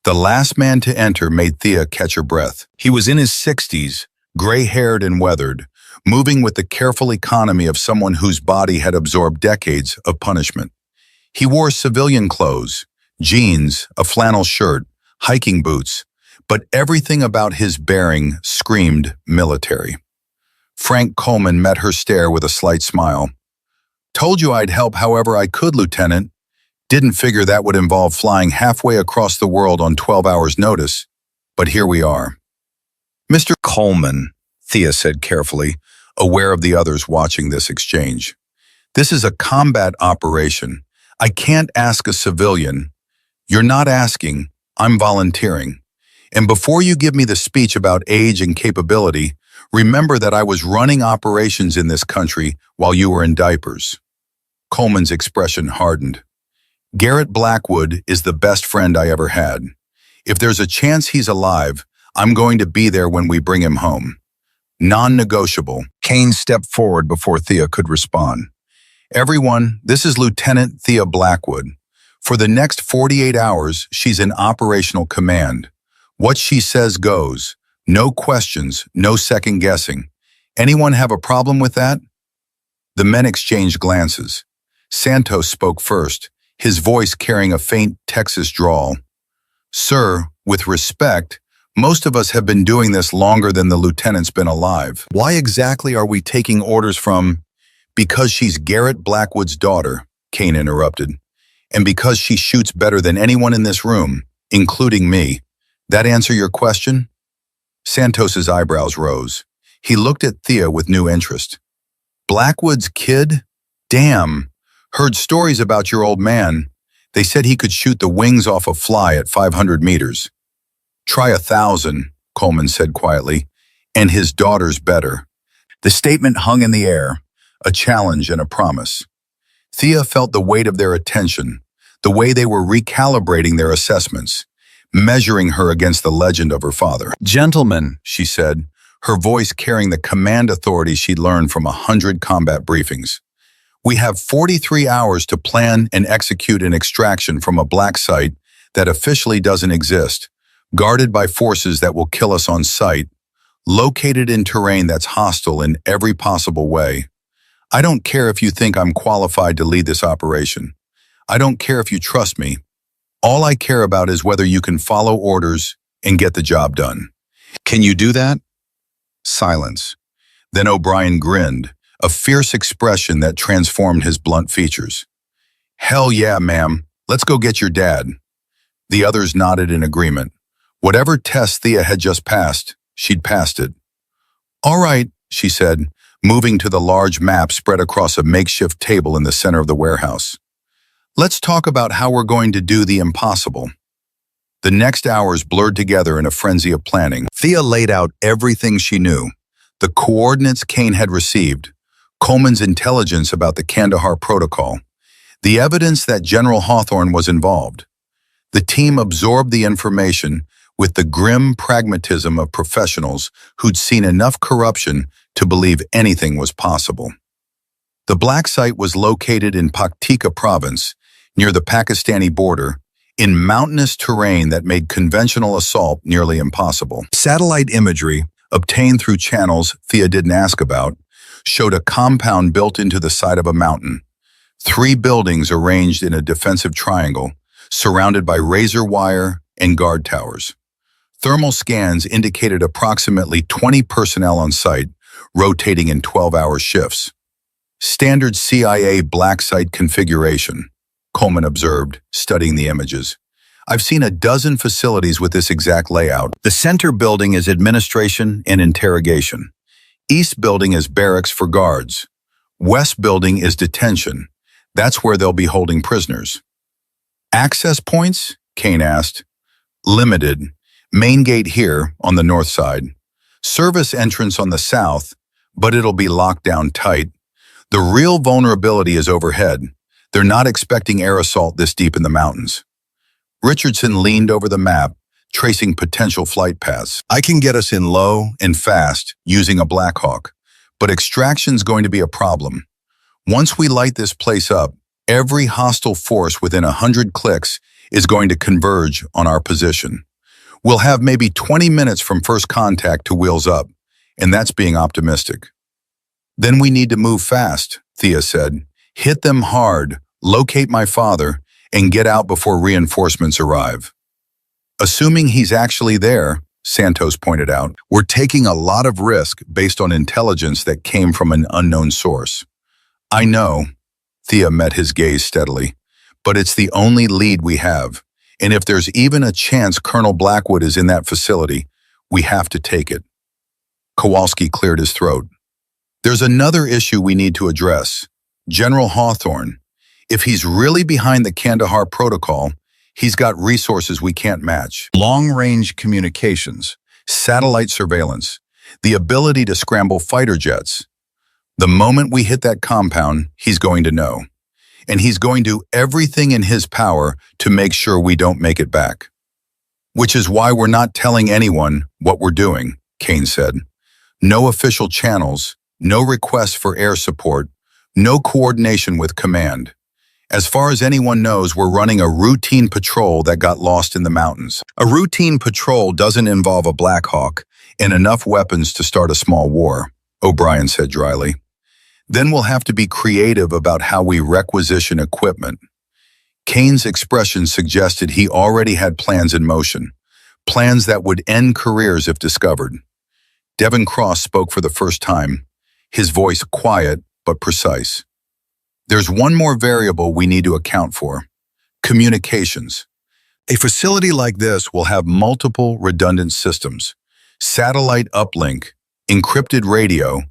[SPEAKER 1] The last man to enter made Thea catch her breath. He was in his 60s, gray-haired and weathered, moving with the careful economy of someone whose body had absorbed decades of punishment. He wore civilian clothes, jeans, a flannel shirt, hiking boots, but everything about his bearing screamed military. Frank Coleman met her stare with a slight smile. "Told you I'd help however I could, Lieutenant. Didn't figure that would involve flying halfway across the world on 12 hours' notice, but here we are." "Mr. Coleman," Thea said carefully, aware of the others watching this exchange. "This is a combat operation. I can't ask a civilian." "You're not asking, I'm volunteering. And before you give me the speech about age and capability, remember that I was running operations in this country while you were in diapers." Coleman's expression hardened. "Garrett Blackwood is the best friend I ever had. If there's a chance he's alive, I'm going to be there when we bring him home. Non-negotiable." Kane stepped forward before Thea could respond. "Everyone, this is Lieutenant Thea Blackwood. For the next 48 hours, she's in operational command. What she says goes. No questions, no second guessing. Anyone have a problem with that?" The men exchanged glances. Santos spoke first, his voice carrying a faint Texas drawl. "Sir, with respect, most of us have been doing this longer than the lieutenant's been alive. Why exactly are we taking orders from—" "Because she's Garrett Blackwood's daughter," Kane interrupted. "And because she shoots better than anyone in this room, including me. That answer your question?" Santos's eyebrows rose. He looked at Thea with new interest. "Blackwood's kid? Damn. Heard stories about your old man. They said he could shoot the wings off a fly at 500 meters. Try 1,000, Coleman said quietly. and his daughters better. The statement hung in the air, a challenge and a promise. Thea felt the weight of their attention, the way they were recalibrating their assessments, measuring her against the legend of her father. "Gentlemen," she said, her voice carrying the command authority she'd learned from 100 combat briefings. "We have 43 hours to plan and execute an extraction from a black site that officially doesn't exist, guarded by forces that will kill us on sight, located in terrain that's hostile in every possible way. I don't care if you think I'm qualified to lead this operation. I don't care if you trust me. All I care about is whether you can follow orders and get the job done. Can you do that?" Silence. Then O'Brien grinned, a fierce expression that transformed his blunt features. "Hell yeah, ma'am. Let's go get your dad." The others nodded in agreement. Whatever test Thea had just passed, she'd passed it. "All right," she said, moving to the large map spread across a makeshift table in the center of the warehouse. "Let's talk about how we're going to do the impossible." The next hours blurred together in a frenzy of planning. Thea laid out everything she knew: the coordinates Kane had received, Coleman's intelligence about the Kandahar Protocol, the evidence that General Hawthorne was involved. The team absorbed the information with the grim pragmatism of professionals who'd seen enough corruption to believe anything was possible. The black site was located in Paktika province, near the Pakistani border, in mountainous terrain that made conventional assault nearly impossible. Satellite imagery, obtained through channels Thea didn't ask about, showed a compound built into the side of a mountain. 3 buildings arranged in a defensive triangle, surrounded by razor wire and guard towers. Thermal scans indicated approximately 20 personnel on site, rotating in 12-hour shifts. "Standard CIA black site configuration," Coleman observed, studying the images. "I've seen a dozen facilities with this exact layout. The center building is administration and interrogation. East building is barracks for guards. West building is detention. That's where they'll be holding prisoners." "Access points?" Kane asked. "Limited. Main gate here, on the north side. Service entrance on the south, but it'll be locked down tight. The real vulnerability is overhead. They're not expecting air assault this deep in the mountains." Richardson leaned over the map, tracing potential flight paths. "I can get us in low and fast using a Black Hawk, but extraction's going to be a problem. Once we light this place up, every hostile force within 100 clicks is going to converge on our position. We'll have maybe 20 minutes from first contact to wheels up, and that's being optimistic." "Then we need to move fast," Thea said. "Hit them hard, locate my father, and get out before reinforcements arrive." "Assuming he's actually there," Santos pointed out, "we're taking a lot of risk based on intelligence that came from an unknown source." "I know," Thea met his gaze steadily, "but it's the only lead we have. And if there's even a chance Colonel Blackwood is in that facility, we have to take it." Kowalski cleared his throat. "There's another issue we need to address. General Hawthorne. If he's really behind the Kandahar Protocol, he's got resources we can't match. Long-range communications, satellite surveillance, the ability to scramble fighter jets. The moment we hit that compound, he's going to know. And he's going to do everything in his power to make sure we don't make it back. Which is why we're not telling anyone what we're doing," Kane said. "No official channels, no requests for air support, no coordination with command. As far as anyone knows, we're running a routine patrol that got lost in the mountains. A routine patrol doesn't involve a Black Hawk and enough weapons to start a small war," O'Brien said dryly. "Then we'll have to be creative about how we requisition equipment." Kane's expression suggested he already had plans in motion, plans that would end careers if discovered. Devin Cross spoke for the first time, his voice quiet but precise. "There's one more variable we need to account for: communications. A facility like this will have multiple redundant systems: satellite uplink, encrypted radio,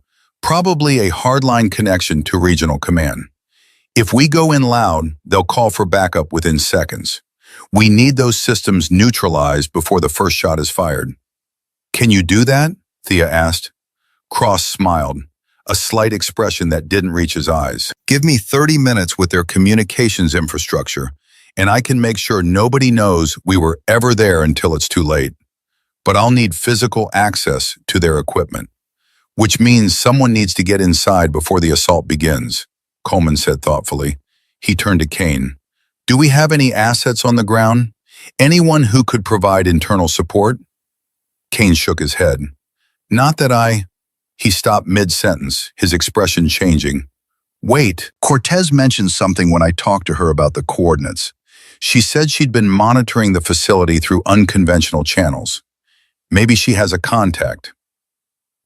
[SPEAKER 1] probably a hardline connection to regional command. If we go in loud, they'll call for backup within seconds. We need those systems neutralized before the first shot is fired." "Can you do that?" Thea asked. Cross smiled, a slight expression that didn't reach his eyes. Give me 30 minutes with their communications infrastructure, and I can make sure nobody knows we were ever there until it's too late. But I'll need physical access to their equipment, which means someone needs to get inside before the assault begins, Coleman said thoughtfully. He turned to Kane. Do we have any assets on the ground? Anyone who could provide internal support? Kane shook his head. Not that I... He stopped mid-sentence, his expression changing. Wait, Cortez mentioned something when I talked to her about the coordinates. She said she'd been monitoring the facility through unconventional channels. Maybe she has a contact.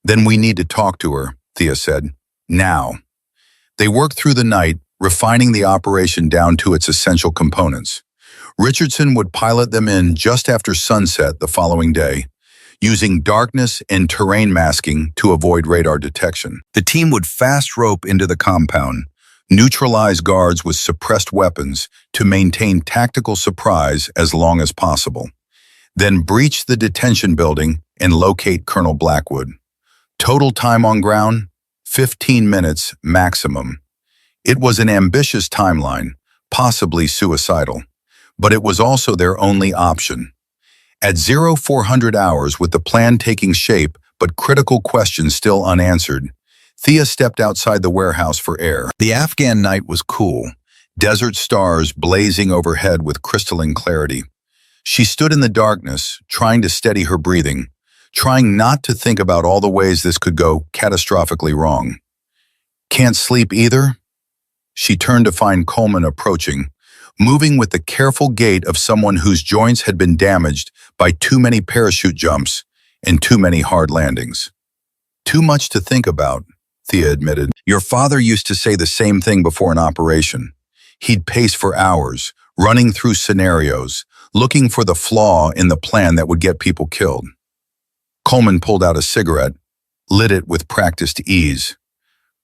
[SPEAKER 1] Then we need to talk to her, Thea said. Now. They worked through the night, refining the operation down to its essential components. Richardson would pilot them in just after sunset the following day, using darkness and terrain masking to avoid radar detection. The team would fast rope into the compound, neutralize guards with suppressed weapons to maintain tactical surprise as long as possible, then breach the detention building and locate Colonel Blackwood. Total time on ground, 15 minutes maximum. It was an ambitious timeline, possibly suicidal, but it was also their only option. At 0400 hours, with the plan taking shape but critical questions still unanswered, Thea stepped outside the warehouse for air. The Afghan night was cool, desert stars blazing overhead with crystalline clarity. She stood in the darkness, trying to steady her breathing, trying not to think about all the ways this could go catastrophically wrong. Can't sleep either? She turned to find Coleman approaching, moving with the careful gait of someone whose joints had been damaged by too many parachute jumps and too many hard landings. Too much to think about, Thea admitted. Your father used to say the same thing before an operation. He'd pace for hours, running through scenarios, looking for the flaw in the plan that would get people killed. Coleman pulled out a cigarette, lit it with practiced ease.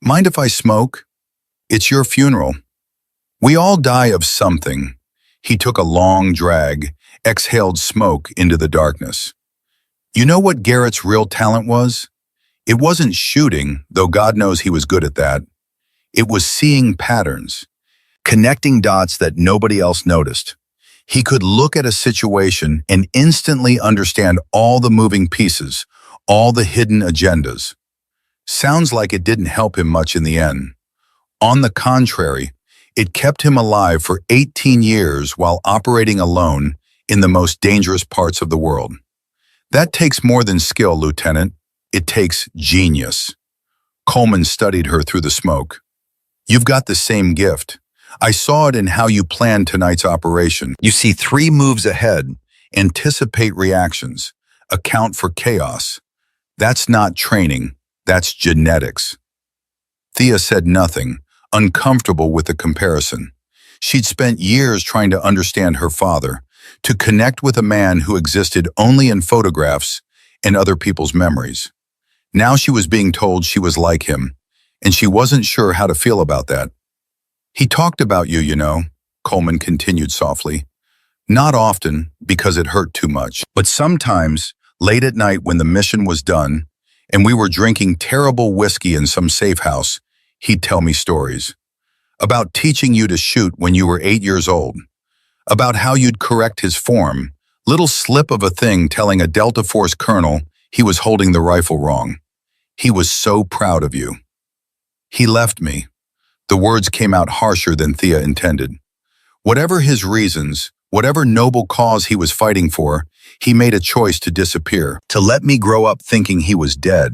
[SPEAKER 1] Mind if I smoke? It's your funeral. We all die of something. He took a long drag, exhaled smoke into the darkness. You know what Garrett's real talent was? It wasn't shooting, though God knows he was good at that. It was seeing patterns, connecting dots that nobody else noticed. He could look at a situation and instantly understand all the moving pieces, all the hidden agendas. Sounds like it didn't help him much in the end. On the contrary, it kept him alive for 18 years while operating alone in the most dangerous parts of the world. That takes more than skill, Lieutenant. It takes genius. Coleman studied her through the smoke. You've got the same gift. I saw it in how you planned tonight's operation. You see 3 moves ahead, anticipate reactions, account for chaos. That's not training, that's genetics. Thea said nothing, uncomfortable with the comparison. She'd spent years trying to understand her father, to connect with a man who existed only in photographs and other people's memories. Now she was being told she was like him, and she wasn't sure how to feel about that. He talked about you, you know, Coleman continued softly. Not often, because it hurt too much, but sometimes, late at night when the mission was done, and we were drinking terrible whiskey in some safe house, he'd tell me stories. About teaching you to shoot when you were 8 years old. About how you'd correct his form, little slip of a thing telling a Delta Force colonel he was holding the rifle wrong. He was so proud of you. He left me. The words came out harsher than Thea intended. Whatever his reasons, whatever noble cause he was fighting for, he made a choice to disappear, to let me grow up thinking he was dead.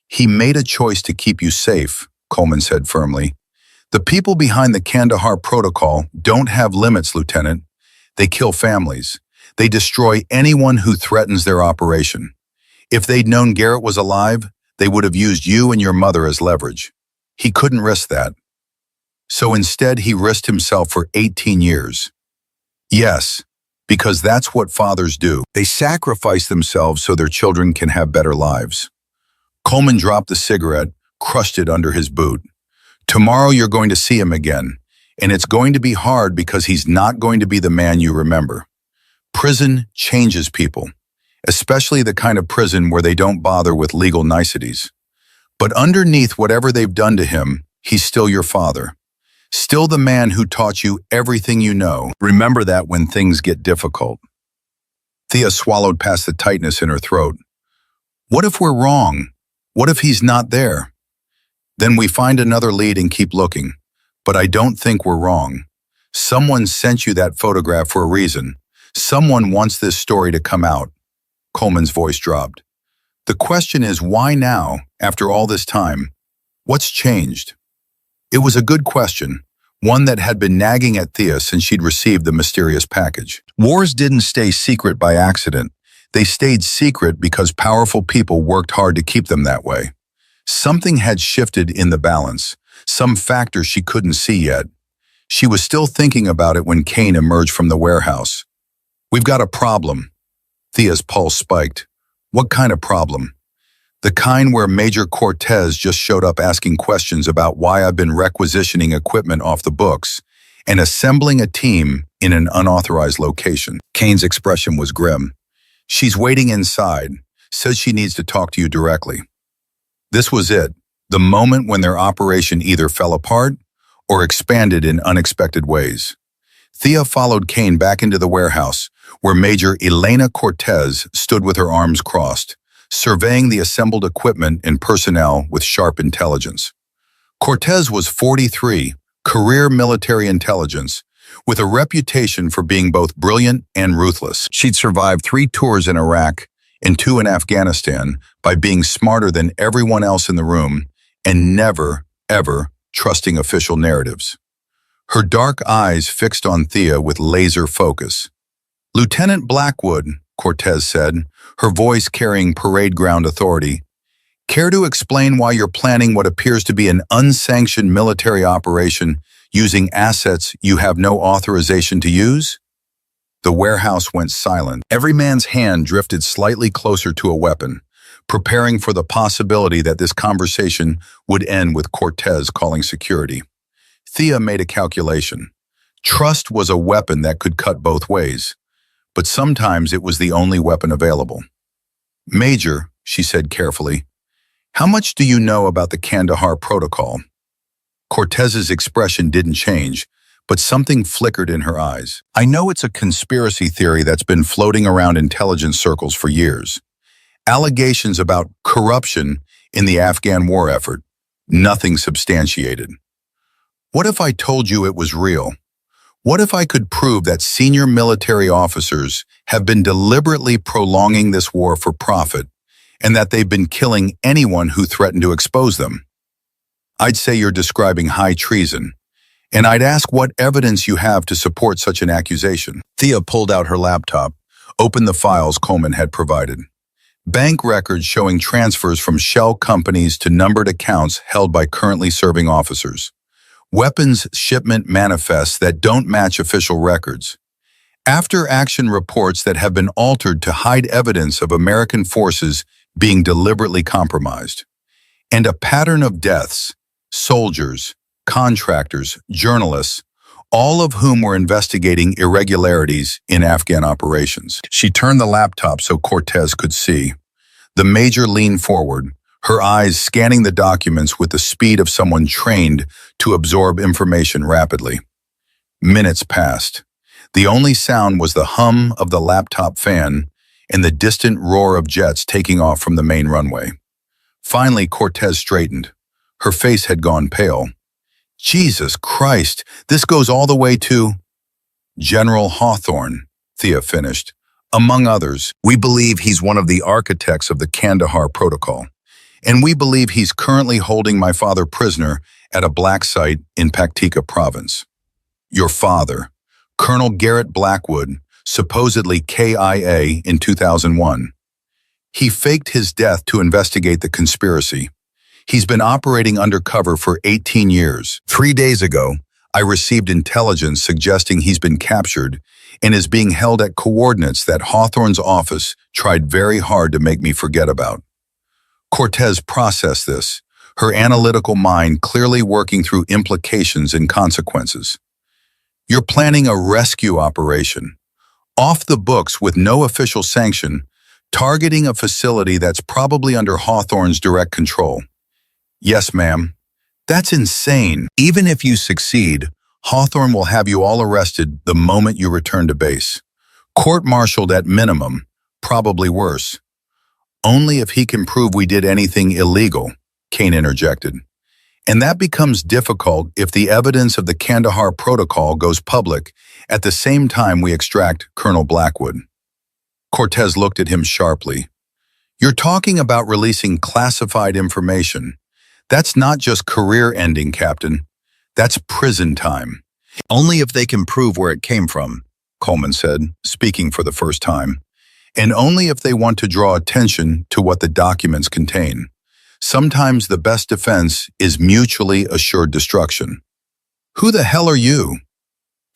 [SPEAKER 1] He made a choice to keep you safe, Coleman said firmly. The people behind the Kandahar Protocol don't have limits, Lieutenant. They kill families. They destroy anyone who threatens their operation. If they'd known Garrett was alive, they would have used you and your mother as leverage. He couldn't risk that. So instead, he risked himself for 18 years. Yes, because that's what fathers do. They sacrifice themselves so their children can have better lives. Coleman dropped the cigarette, crushed it under his boot. Tomorrow you're going to see him again, and it's going to be hard because he's not going to be the man you remember. Prison changes people, especially the kind of prison where they don't bother with legal niceties. But underneath whatever they've done to him, he's still your father. Still the man who taught you everything you know. Remember that when things get difficult. Thea swallowed past the tightness in her throat. What if we're wrong? What if he's not there? Then we find another lead and keep looking. But I don't think we're wrong. Someone sent you that photograph for a reason. Someone wants this story to come out. Coleman's voice dropped. The question is, why now, after all this time? What's changed? It was a good question, one that had been nagging at Thea since she'd received the mysterious package. Wars didn't stay secret by accident. They stayed secret because powerful people worked hard to keep them that way. Something had shifted in the balance, some factor she couldn't see yet. She was still thinking about it when Kane emerged from the warehouse. We've got a problem. Thea's pulse spiked. What kind of problem? The kind where Major Cortez just showed up asking questions about why I've been requisitioning equipment off the books and assembling a team in an unauthorized location. Kane's expression was grim. She's waiting inside, says she needs to talk to you directly. This was it, the moment when their operation either fell apart or expanded in unexpected ways. Thea followed Kane back into the warehouse, where Major Elena Cortez stood with her arms crossed, surveying the assembled equipment and personnel with sharp intelligence. Cortez was 43, career military intelligence, with a reputation for being both brilliant and ruthless. She'd survived 3 tours in Iraq and 2 in Afghanistan by being smarter than everyone else in the room and never, ever trusting official narratives. Her dark eyes fixed on Thea with laser focus. Lieutenant Blackwood, Cortez said, her voice carrying parade ground authority, care to explain why you're planning what appears to be an unsanctioned military operation using assets you have no authorization to use? The warehouse went silent. Every man's hand drifted slightly closer to a weapon, preparing for the possibility that this conversation would end with Cortez calling security. Thea made a calculation. Trust was a weapon that could cut both ways, but sometimes it was the only weapon available. Major, she said carefully, how much do you know about the Kandahar Protocol? Cortez's expression didn't change, but something flickered in her eyes. I know it's a conspiracy theory that's been floating around intelligence circles for years. Allegations about corruption in the Afghan war effort, nothing substantiated. What if I told you it was real? What if I could prove that senior military officers have been deliberately prolonging this war for profit and that they've been killing anyone who threatened to expose them? I'd say you're describing high treason, and I'd ask what evidence you have to support such an accusation. Thea pulled out her laptop, opened the files Coleman had provided. Bank records showing transfers from shell companies to numbered accounts held by currently serving officers. Weapons shipment manifests that don't match official records. After-action reports that have been altered to hide evidence of American forces being deliberately compromised. And a pattern of deaths, soldiers, contractors, journalists, all of whom were investigating irregularities in Afghan operations. She turned the laptop so Cortez could see. The major leaned forward, her eyes scanning the documents with the speed of someone trained to absorb information rapidly. Minutes passed. The only sound was the hum of the laptop fan and the distant roar of jets taking off from the main runway. Finally, Cortez straightened. Her face had gone pale. Jesus Christ, this goes all the way to General Hawthorne, Thea finished. Among others, we believe he's one of the architects of the Kandahar Protocol, and we believe he's currently holding my father prisoner at a black site in Paktika province. Your father, Colonel Garrett Blackwood, supposedly KIA in 2001. He faked his death to investigate the conspiracy. He's been operating undercover for 18 years. 3 days ago, I received intelligence suggesting he's been captured and is being held at coordinates that Hawthorne's office tried very hard to make me forget about. Cortez processed this, her analytical mind clearly working through implications and consequences. You're planning a rescue operation, off the books with no official sanction, targeting a facility that's probably under Hawthorne's direct control. Yes, ma'am. That's insane. Even if you succeed, Hawthorne will have you all arrested the moment you return to base. Court-martialed at minimum, probably worse. Only if he can prove we did anything illegal, Kane interjected. And that becomes difficult if the evidence of the Kandahar Protocol goes public at the same time we extract Colonel Blackwood. Cortez looked at him sharply. You're talking about releasing classified information. That's not just career-ending, Captain. That's prison time. Only if they can prove where it came from, Coleman said, speaking for the first time. And only if they want to draw attention to what the documents contain. Sometimes the best defense is mutually assured destruction. Who the hell are you?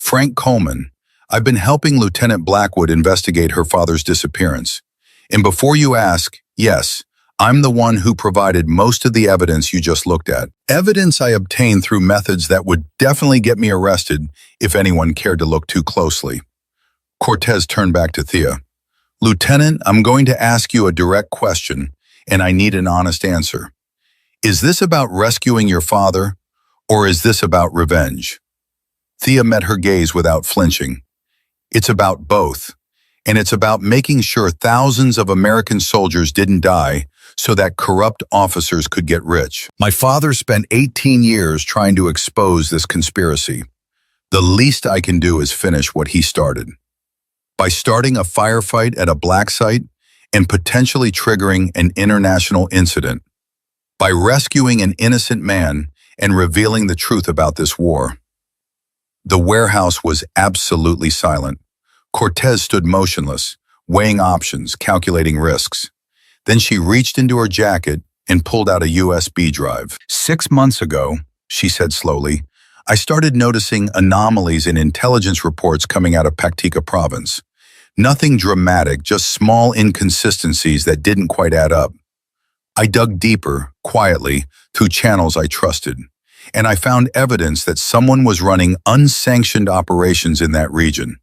[SPEAKER 1] Frank Coleman. I've been helping Lieutenant Blackwood investigate her father's disappearance. And before you ask, yes, I'm the one who provided most of the evidence you just looked at. Evidence I obtained through methods that would definitely get me arrested if anyone cared to look too closely. Cortez turned back to Thea. Lieutenant, I'm going to ask you a direct question, and I need an honest answer. Is this about rescuing your father, or is this about revenge? Thea met her gaze without flinching. It's about both, and it's about making sure thousands of American soldiers didn't die so that corrupt officers could get rich. My father spent 18 years trying to expose this conspiracy. The least I can do is finish what he started. By starting a firefight at a black site and potentially triggering an international incident. By rescuing an innocent man and revealing the truth about this war. The warehouse was absolutely silent. Cortez stood motionless, weighing options, calculating risks. Then she reached into her jacket and pulled out a USB drive. 6 months ago, she said slowly, I started noticing anomalies in intelligence reports coming out of Paktika province. Nothing dramatic, just small inconsistencies that didn't quite add up. I dug deeper, quietly, through channels I trusted, and I found evidence that someone was running unsanctioned operations in that region.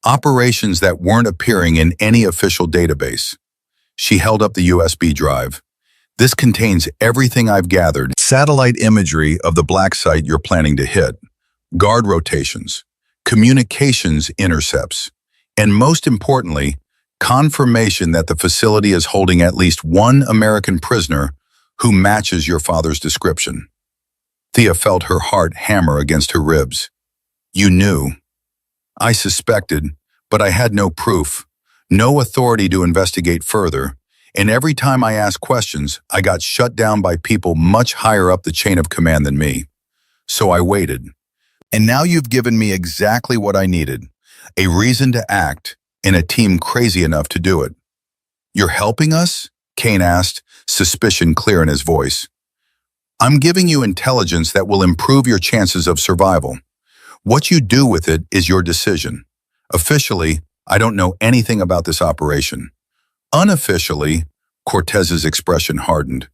[SPEAKER 1] Operations that weren't appearing in any official database. She held up the USB drive. This contains everything I've gathered. Satellite imagery of the black site you're planning to hit. Guard rotations. Communications intercepts. And most importantly, confirmation that the facility is holding at least one American prisoner who matches your father's description. Thea felt her heart hammer against her ribs. You knew. I suspected, but I had no proof, no authority to investigate further, and every time I asked questions, I got shut down by people much higher up the chain of command than me. So I waited. And now you've given me exactly what I needed. A reason to act, and a team crazy enough to do it. You're helping us? Kane asked, suspicion clear in his voice. I'm giving you intelligence that will improve your chances of survival. What you do with it is your decision. Officially, I don't know anything about this operation. Unofficially, Cortez's expression hardened.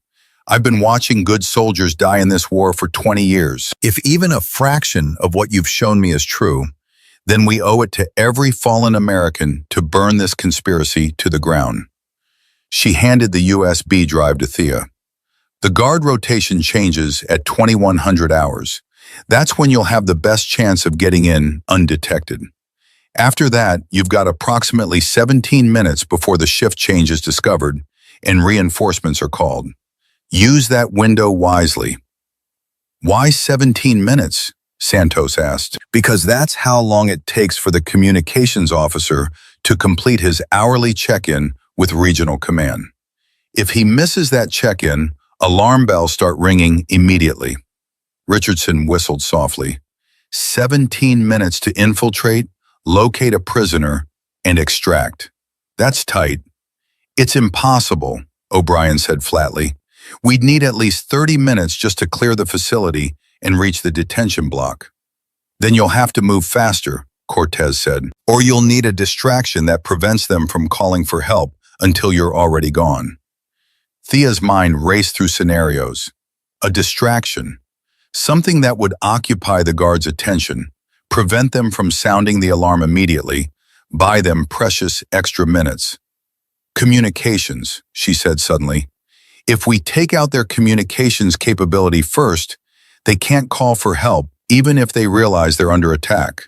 [SPEAKER 1] I've been watching good soldiers die in this war for 20 years. If even a fraction of what you've shown me is true, then we owe it to every fallen American to burn this conspiracy to the ground. She handed the USB drive to Thea. The guard rotation changes at 2100 hours. That's when you'll have the best chance of getting in undetected. After that, you've got approximately 17 minutes before the shift change is discovered and reinforcements are called. Use that window wisely. Why 17 minutes? Santos asked. Because that's how long it takes for the communications officer to complete his hourly check-in with regional command. If he misses that check-in, alarm bells start ringing immediately. Richardson whistled softly. 17 minutes to infiltrate, locate a prisoner, and extract. That's tight. It's impossible, O'Brien said flatly. We'd need at least 30 minutes just to clear the facility and reach the detention block. Then you'll have to move faster, Cortez said, or you'll need a distraction that prevents them from calling for help until you're already gone. Thea's mind raced through scenarios. A distraction. Something that would occupy the guards' attention, prevent them from sounding the alarm immediately, buy them precious extra minutes. Communications, she said suddenly. If we take out their communications capability first, they can't call for help even if they realize they're under attack.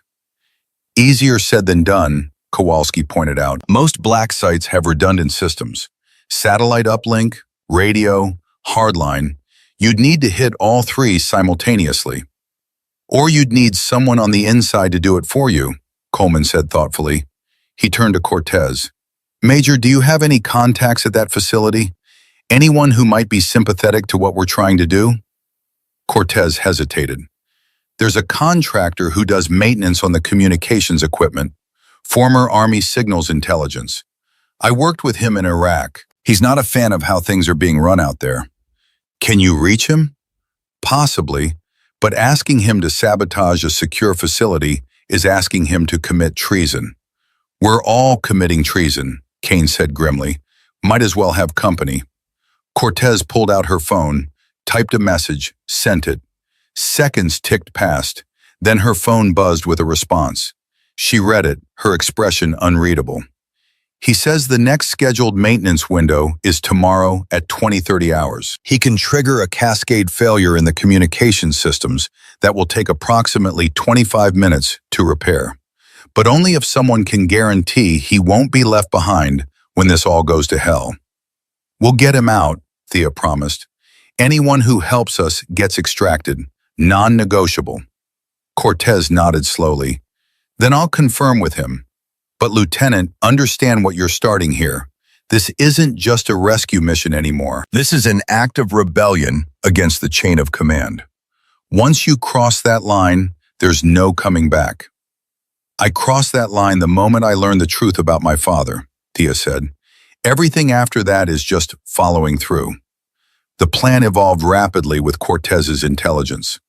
[SPEAKER 1] Easier said than done, Kowalski pointed out. Most black sites have redundant systems. Satellite uplink, radio, hardline. You'd need to hit all three simultaneously. Or you'd need someone on the inside to do it for you, Coleman said thoughtfully. He turned to Cortez. Major, do you have any contacts at that facility? Anyone who might be sympathetic to what we're trying to do? Cortez hesitated. There's a contractor who does maintenance on the communications equipment, former Army Signals Intelligence. I worked with him in Iraq. He's not a fan of how things are being run out there. Can you reach him? Possibly, but asking him to sabotage a secure facility is asking him to commit treason. We're all committing treason, Kane said grimly. Might as well have company. Cortez pulled out her phone, typed a message, sent it. Seconds ticked past, then her phone buzzed with a response. She read it, her expression unreadable. He says the next scheduled maintenance window is tomorrow at 20:30 hours. He can trigger a cascade failure in the communications systems that will take approximately 25 minutes to repair. But only if someone can guarantee he won't be left behind when this all goes to hell. We'll get him out, Thea promised. Anyone who helps us gets extracted. Non-negotiable. Cortez nodded slowly. Then I'll confirm with him. But Lieutenant, understand what you're starting here. This isn't just a rescue mission anymore. This is an act of rebellion against the chain of command. Once you cross that line, there's no coming back. I crossed that line the moment I learned the truth about my father, Thea said. Everything after that is just following through. The plan evolved rapidly with Cortez's intelligence.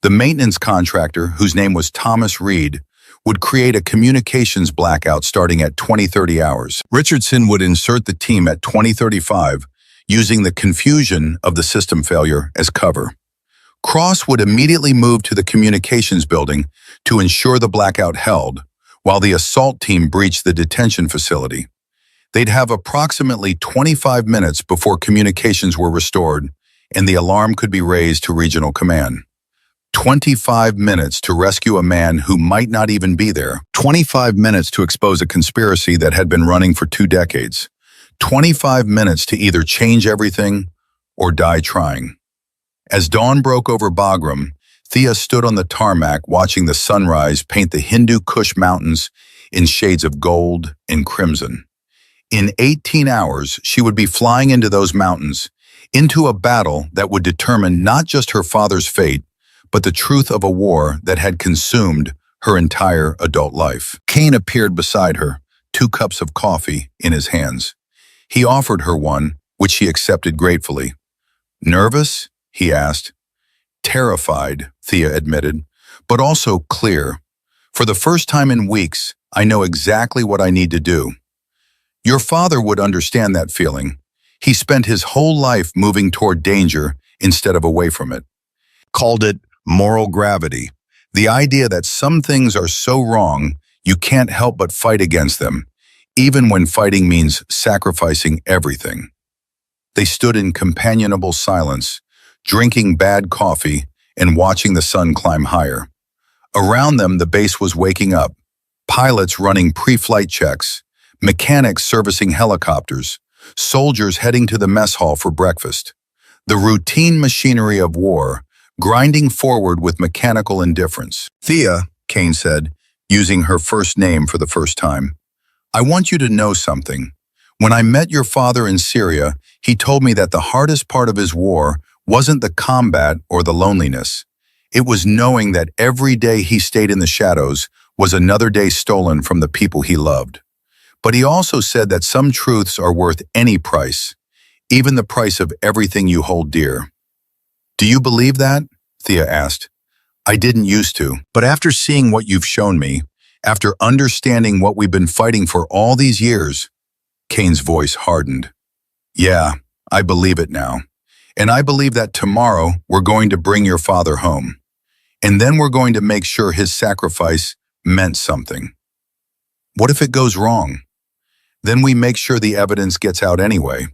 [SPEAKER 1] The maintenance contractor, whose name was Thomas Reed, would create a communications blackout starting at 20:30 hours. Richardson would insert the team at 20:35, using the confusion of the system failure as cover. Cross would immediately move to the communications building to ensure the blackout held, while the assault team breached the detention facility. They'd have approximately 25 minutes before communications were restored and the alarm could be raised to regional command. 25 minutes to rescue a man who might not even be there. 25 minutes to expose a conspiracy that had been running for 2 decades. 25 minutes to either change everything or die trying. As dawn broke over Bagram, Thea stood on the tarmac watching the sunrise paint the Hindu Kush Mountains in shades of gold and crimson. In 18 hours, she would be flying into those mountains, into a battle that would determine not just her father's fate, but the truth of a war that had consumed her entire adult life. Kane appeared beside her, 2 cups of coffee in his hands. He offered her one, which she accepted gratefully. Nervous? He asked. Terrified, Thea admitted, but also clear. For the first time in weeks, I know exactly what I need to do. Your father would understand that feeling. He spent his whole life moving toward danger instead of away from it. Called it moral gravity, the idea that some things are so wrong you can't help but fight against them, even when fighting means sacrificing everything. They stood in companionable silence, drinking bad coffee and watching the sun climb higher. Around them, the base was waking up, pilots running pre-flight checks, mechanics servicing helicopters, soldiers heading to the mess hall for breakfast. The routine machinery of war, grinding forward with mechanical indifference. Thea, Kane said, using her first name for the first time, I want you to know something. When I met your father in Syria, he told me that the hardest part of his war wasn't the combat or the loneliness. It was knowing that every day he stayed in the shadows was another day stolen from the people he loved. But he also said that some truths are worth any price, even the price of everything you hold dear. Do you believe that? Thea asked. I didn't used to, but after seeing what you've shown me, after understanding what we've been fighting for all these years, Kane's voice hardened. Yeah, I believe it now. And I believe that tomorrow we're going to bring your father home. And then we're going to make sure his sacrifice meant something. What if it goes wrong? Then we make sure the evidence gets out anyway.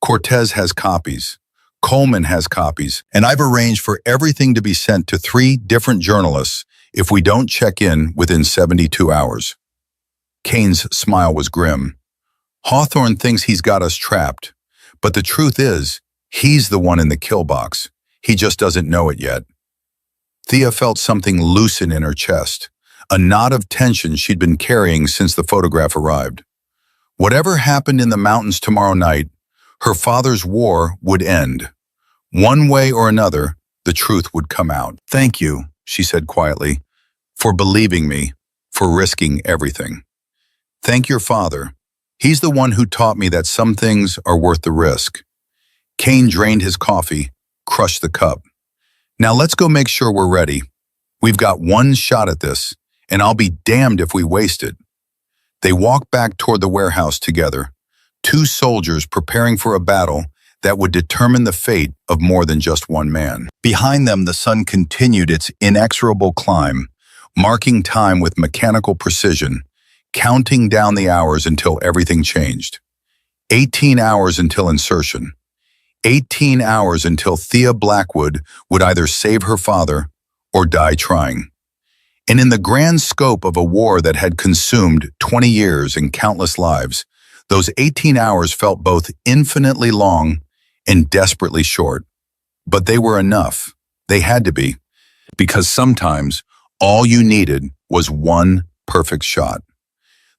[SPEAKER 1] Cortez has copies. Coleman has copies. And I've arranged for everything to be sent to 3 different journalists if we don't check in within 72 hours. Kane's smile was grim. Hawthorne thinks he's got us trapped, but the truth is, he's the one in the kill box. He just doesn't know it yet. Thea felt something loosen in her chest, a knot of tension she'd been carrying since the photograph arrived. Whatever happened in the mountains tomorrow night, her father's war would end. One way or another, the truth would come out. "Thank you," she said quietly, "for believing me, for risking everything. Thank your father. He's the one who taught me that some things are worth the risk." Kane drained his coffee, crushed the cup. "Now let's go make sure we're ready. We've got one shot at this, and I'll be damned if we waste it." They walked back toward the warehouse together, 2 soldiers preparing for a battle that would determine the fate of more than just one man. Behind them, the sun continued its inexorable climb, marking time with mechanical precision, counting down the hours until everything changed. 18 hours until insertion. 18 hours until Thea Blackwood would either save her father or die trying. And in the grand scope of a war that had consumed 20 years and countless lives, those 18 hours felt both infinitely long and desperately short. But they were enough. They had to be. Because sometimes all you needed was one perfect shot.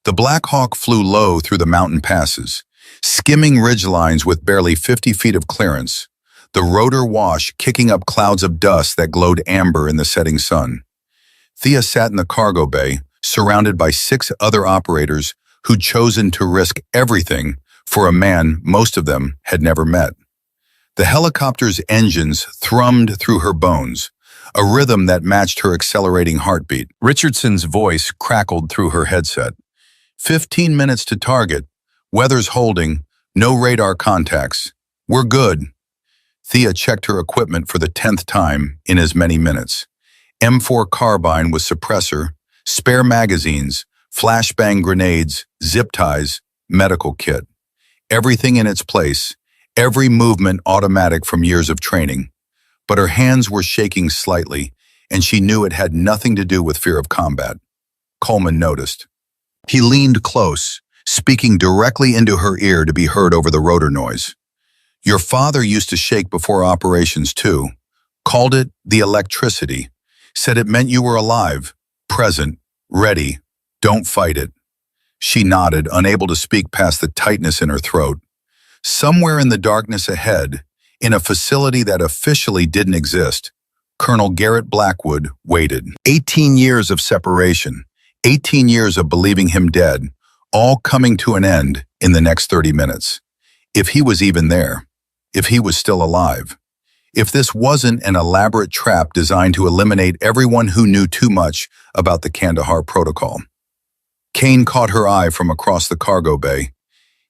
[SPEAKER 1] The Black Hawk flew low through the mountain passes, skimming ridgelines with barely 50 feet of clearance, the rotor wash kicking up clouds of dust that glowed amber in the setting sun. Thea sat in the cargo bay, surrounded by 6 other operators who'd chosen to risk everything for a man most of them had never met. The helicopter's engines thrummed through her bones, a rhythm that matched her accelerating heartbeat. Richardson's voice crackled through her headset. 15 minutes to target. Weather's holding. No radar contacts. We're good. Thea checked her equipment for the 10th time in as many minutes. M4 carbine with suppressor, spare magazines, flashbang grenades, zip ties, medical kit. Everything in its place, every movement automatic from years of training. But her hands were shaking slightly, and she knew it had nothing to do with fear of combat. Coleman noticed. He leaned close, speaking directly into her ear to be heard over the rotor noise. "Your father used to shake before operations too. Called it the electricity. Said it meant you were alive, present, ready. Don't fight it." She nodded, unable to speak past the tightness in her throat. Somewhere in the darkness ahead, in a facility that officially didn't exist, Colonel Garrett Blackwood waited. 18 years of separation, 18 years of believing him dead, all coming to an end in the next 30 minutes. If he was even there, if he was still alive, if this wasn't an elaborate trap designed to eliminate everyone who knew too much about the Kandahar Protocol. Kane caught her eye from across the cargo bay.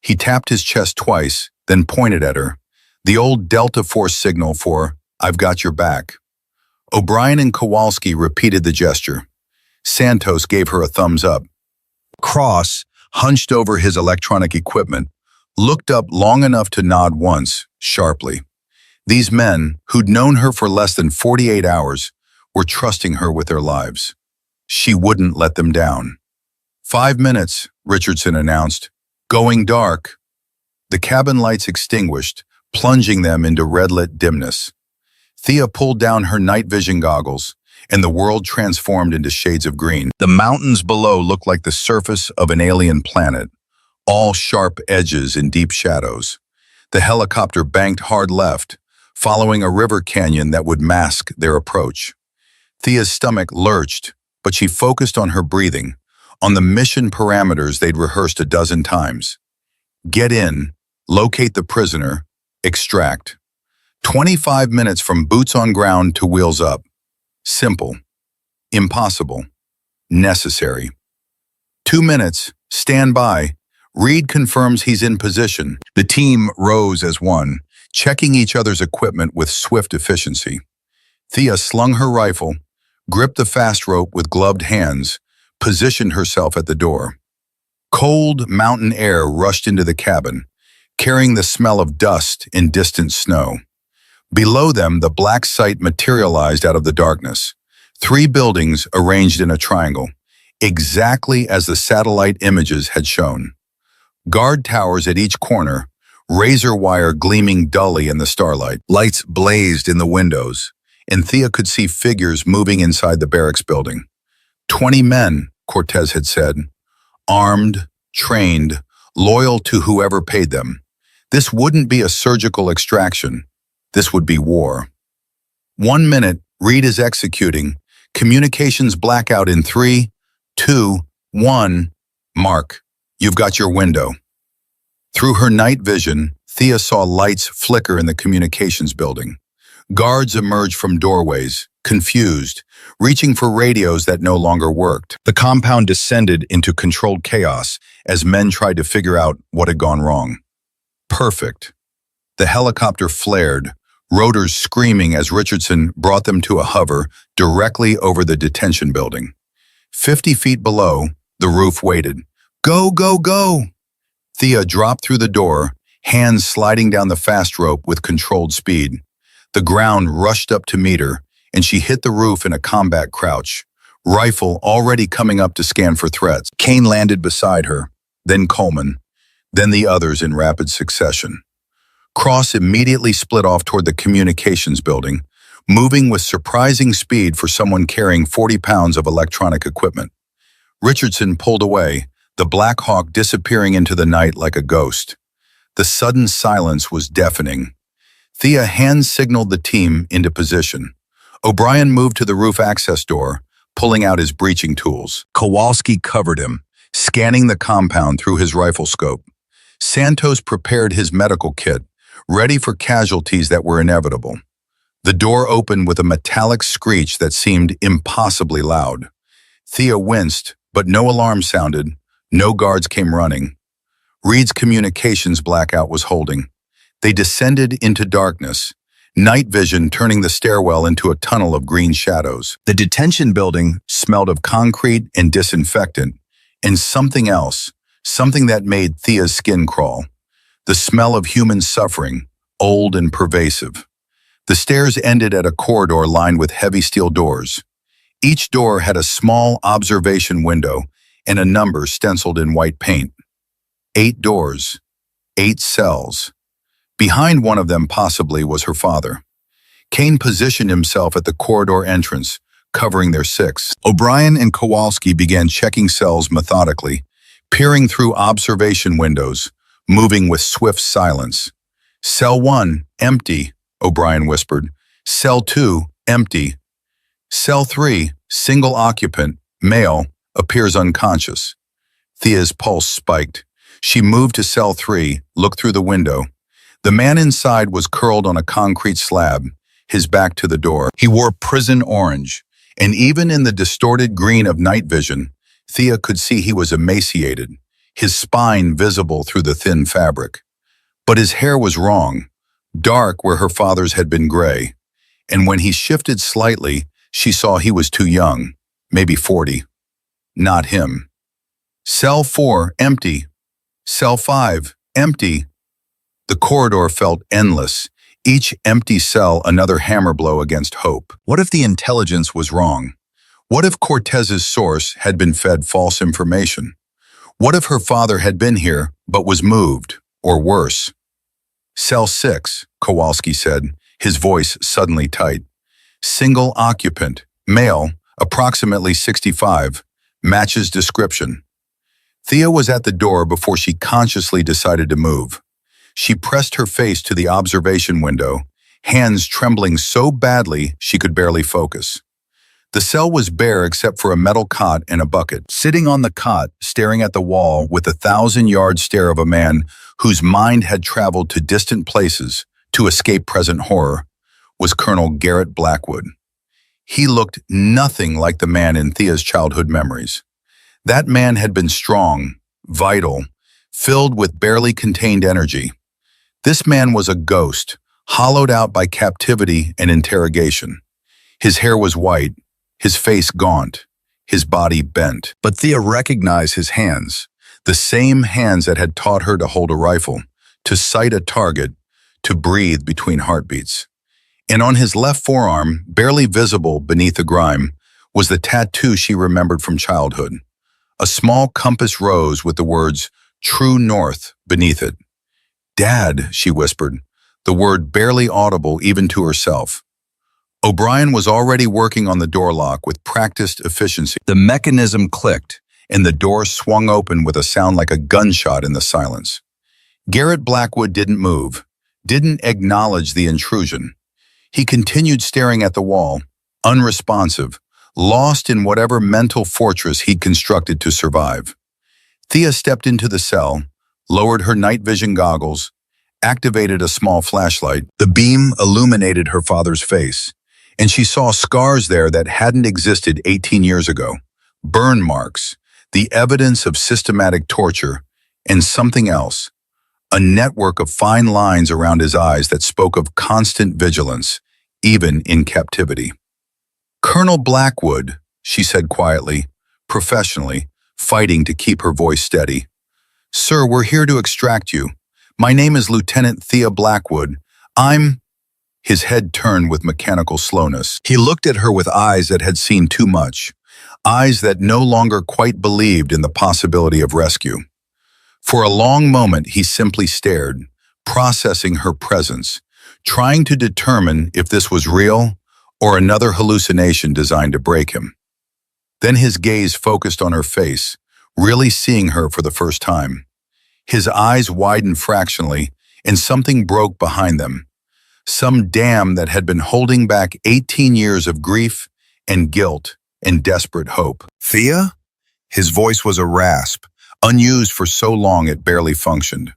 [SPEAKER 1] He tapped his chest twice, then pointed at her, the old Delta Force signal for, "I've got your back." O'Brien and Kowalski repeated the gesture. Santos gave her a thumbs up. Cross, hunched over his electronic equipment, looked up long enough to nod once, sharply. These men, who'd known her for less than 48 hours, were trusting her with their lives. She wouldn't let them down. 5 minutes, Richardson announced. Going dark. The cabin lights extinguished, plunging them into red-lit dimness. Thea pulled down her night vision goggles, and the world transformed into shades of green. The mountains below looked like the surface of an alien planet, all sharp edges and deep shadows. The helicopter banked hard left, following a river canyon that would mask their approach. Thea's stomach lurched, but she focused on her breathing, on the mission parameters they'd rehearsed a dozen times. Get in, locate the prisoner, extract. 25 minutes from boots on ground to wheels up. Simple. Impossible. Necessary. 2 minutes, stand by. Reed confirms he's in position. The team rose as one, checking each other's equipment with swift efficiency. Thea slung her rifle, gripped the fast rope with gloved hands, positioned herself at the door. Cold mountain air rushed into the cabin, carrying the smell of dust and distant snow. Below them, the black site materialized out of the darkness. 3 buildings arranged in a triangle, exactly as the satellite images had shown. Guard towers at each corner, razor wire gleaming dully in the starlight. Lights blazed in the windows, and Thea could see figures moving inside the barracks building. 20 men, Cortez had said, armed, trained, loyal to whoever paid them. This wouldn't be a surgical extraction. This would be war. 1 minute, Reed is executing. Communications blackout in 3, 2, 1. Mark, you've got your window. Through her night vision, Thea saw lights flicker in the communications building. Guards emerged from doorways, confused, reaching for radios that no longer worked. The compound descended into controlled chaos as men tried to figure out what had gone wrong. Perfect. The helicopter flared, rotors screaming as Richardson brought them to a hover directly over the detention building. 50 feet below, the roof waited. Go, go, go! Thea dropped through the door, hands sliding down the fast rope with controlled speed. The ground rushed up to meet her, and she hit the roof in a combat crouch, rifle already coming up to scan for threats. Kane landed beside her, then Coleman, then the others in rapid succession. Cross immediately split off toward the communications building, moving with surprising speed for someone carrying 40 pounds of electronic equipment. Richardson pulled away, the Black Hawk disappearing into the night like a ghost. The sudden silence was deafening. Thea hand-signaled the team into position. O'Brien moved to the roof access door, pulling out his breaching tools. Kowalski covered him, scanning the compound through his rifle scope. Santos prepared his medical kit, ready for casualties that were inevitable. The door opened with a metallic screech that seemed impossibly loud. Thea winced, but no alarm sounded. No guards came running. Reed's communications blackout was holding. They descended into darkness, night vision turning the stairwell into a tunnel of green shadows. The detention building smelled of concrete and disinfectant, and something else, something that made Thea's skin crawl. The smell of human suffering, old and pervasive. The stairs ended at a corridor lined with heavy steel doors. Each door had a small observation window and a number stenciled in white paint. 8 doors, 8 cells. Behind one of them possibly was her father. Kane positioned himself at the corridor entrance, covering their 6. O'Brien and Kowalski began checking cells methodically, peering through observation windows, moving with swift silence. Cell 1, empty, O'Brien whispered. Cell 2, empty. Cell 3, single occupant, male, appears unconscious. Thea's pulse spiked. She moved to cell 3, looked through the window. The man inside was curled on a concrete slab, his back to the door. He wore prison orange, and even in the distorted green of night vision, Thea could see he was emaciated, his spine visible through the thin fabric. But his hair was wrong, dark where her father's had been gray, and when he shifted slightly, she saw he was too young, maybe 40. Not him. Cell 4, empty. Cell 5, empty. The corridor felt endless, each empty cell another hammer blow against hope. What if the intelligence was wrong? What if Cortez's source had been fed false information? What if her father had been here but was moved, or worse? Cell 6, Kowalski said, his voice suddenly tight. Single occupant, male, approximately 65, matches description. Thea was at the door before she consciously decided to move. She pressed her face to the observation window, hands trembling so badly she could barely focus. The cell was bare except for a metal cot and a bucket. Sitting on the cot, staring at the wall with the 1,000-yard stare of a man whose mind had traveled to distant places to escape present horror, was Colonel Garrett Blackwood. He looked nothing like the man in Thea's childhood memories. That man had been strong, vital, filled with barely contained energy. This man was a ghost, hollowed out by captivity and interrogation. His hair was white, his face gaunt, his body bent. But Thea recognized his hands, The same hands that had taught her to hold a rifle, to sight a target, to breathe between heartbeats. And on his left forearm, barely visible beneath the grime, was the tattoo she remembered from childhood. A small compass rose with the words, "True North," beneath it. "Dad," she whispered, the word barely audible even to herself. O'Brien was already working on the door lock with practiced efficiency. The mechanism clicked, and the door swung open with a sound like a gunshot in the silence. Garrett Blackwood didn't move, didn't acknowledge the intrusion. He continued staring at the wall, unresponsive, lost in whatever mental fortress he'd constructed to survive. Thea stepped into the cell, lowered her night vision goggles, activated a small flashlight. The beam illuminated her father's face, and she saw scars there that hadn't existed 18 years ago. Burn marks, the evidence of systematic torture, and something else, a network of fine lines around his eyes that spoke of constant vigilance, even in captivity. "Colonel Blackwood," she said quietly, professionally, fighting to keep her voice steady. "Sir, we're here to extract you. My name is Lieutenant Thea Blackwood. I'm—" His head turned with mechanical slowness. He looked at her with eyes that had seen too much, eyes that no longer quite believed in the possibility of rescue. For a long moment, he simply stared, processing her presence, trying to determine if this was real or another hallucination designed to break him. Then his gaze focused on her face, really seeing her for the first time. His eyes widened fractionally, and something broke behind them. Some dam that had been holding back 18 years of grief and guilt and desperate hope. "Thea?" His voice was a rasp, unused for so long it barely functioned.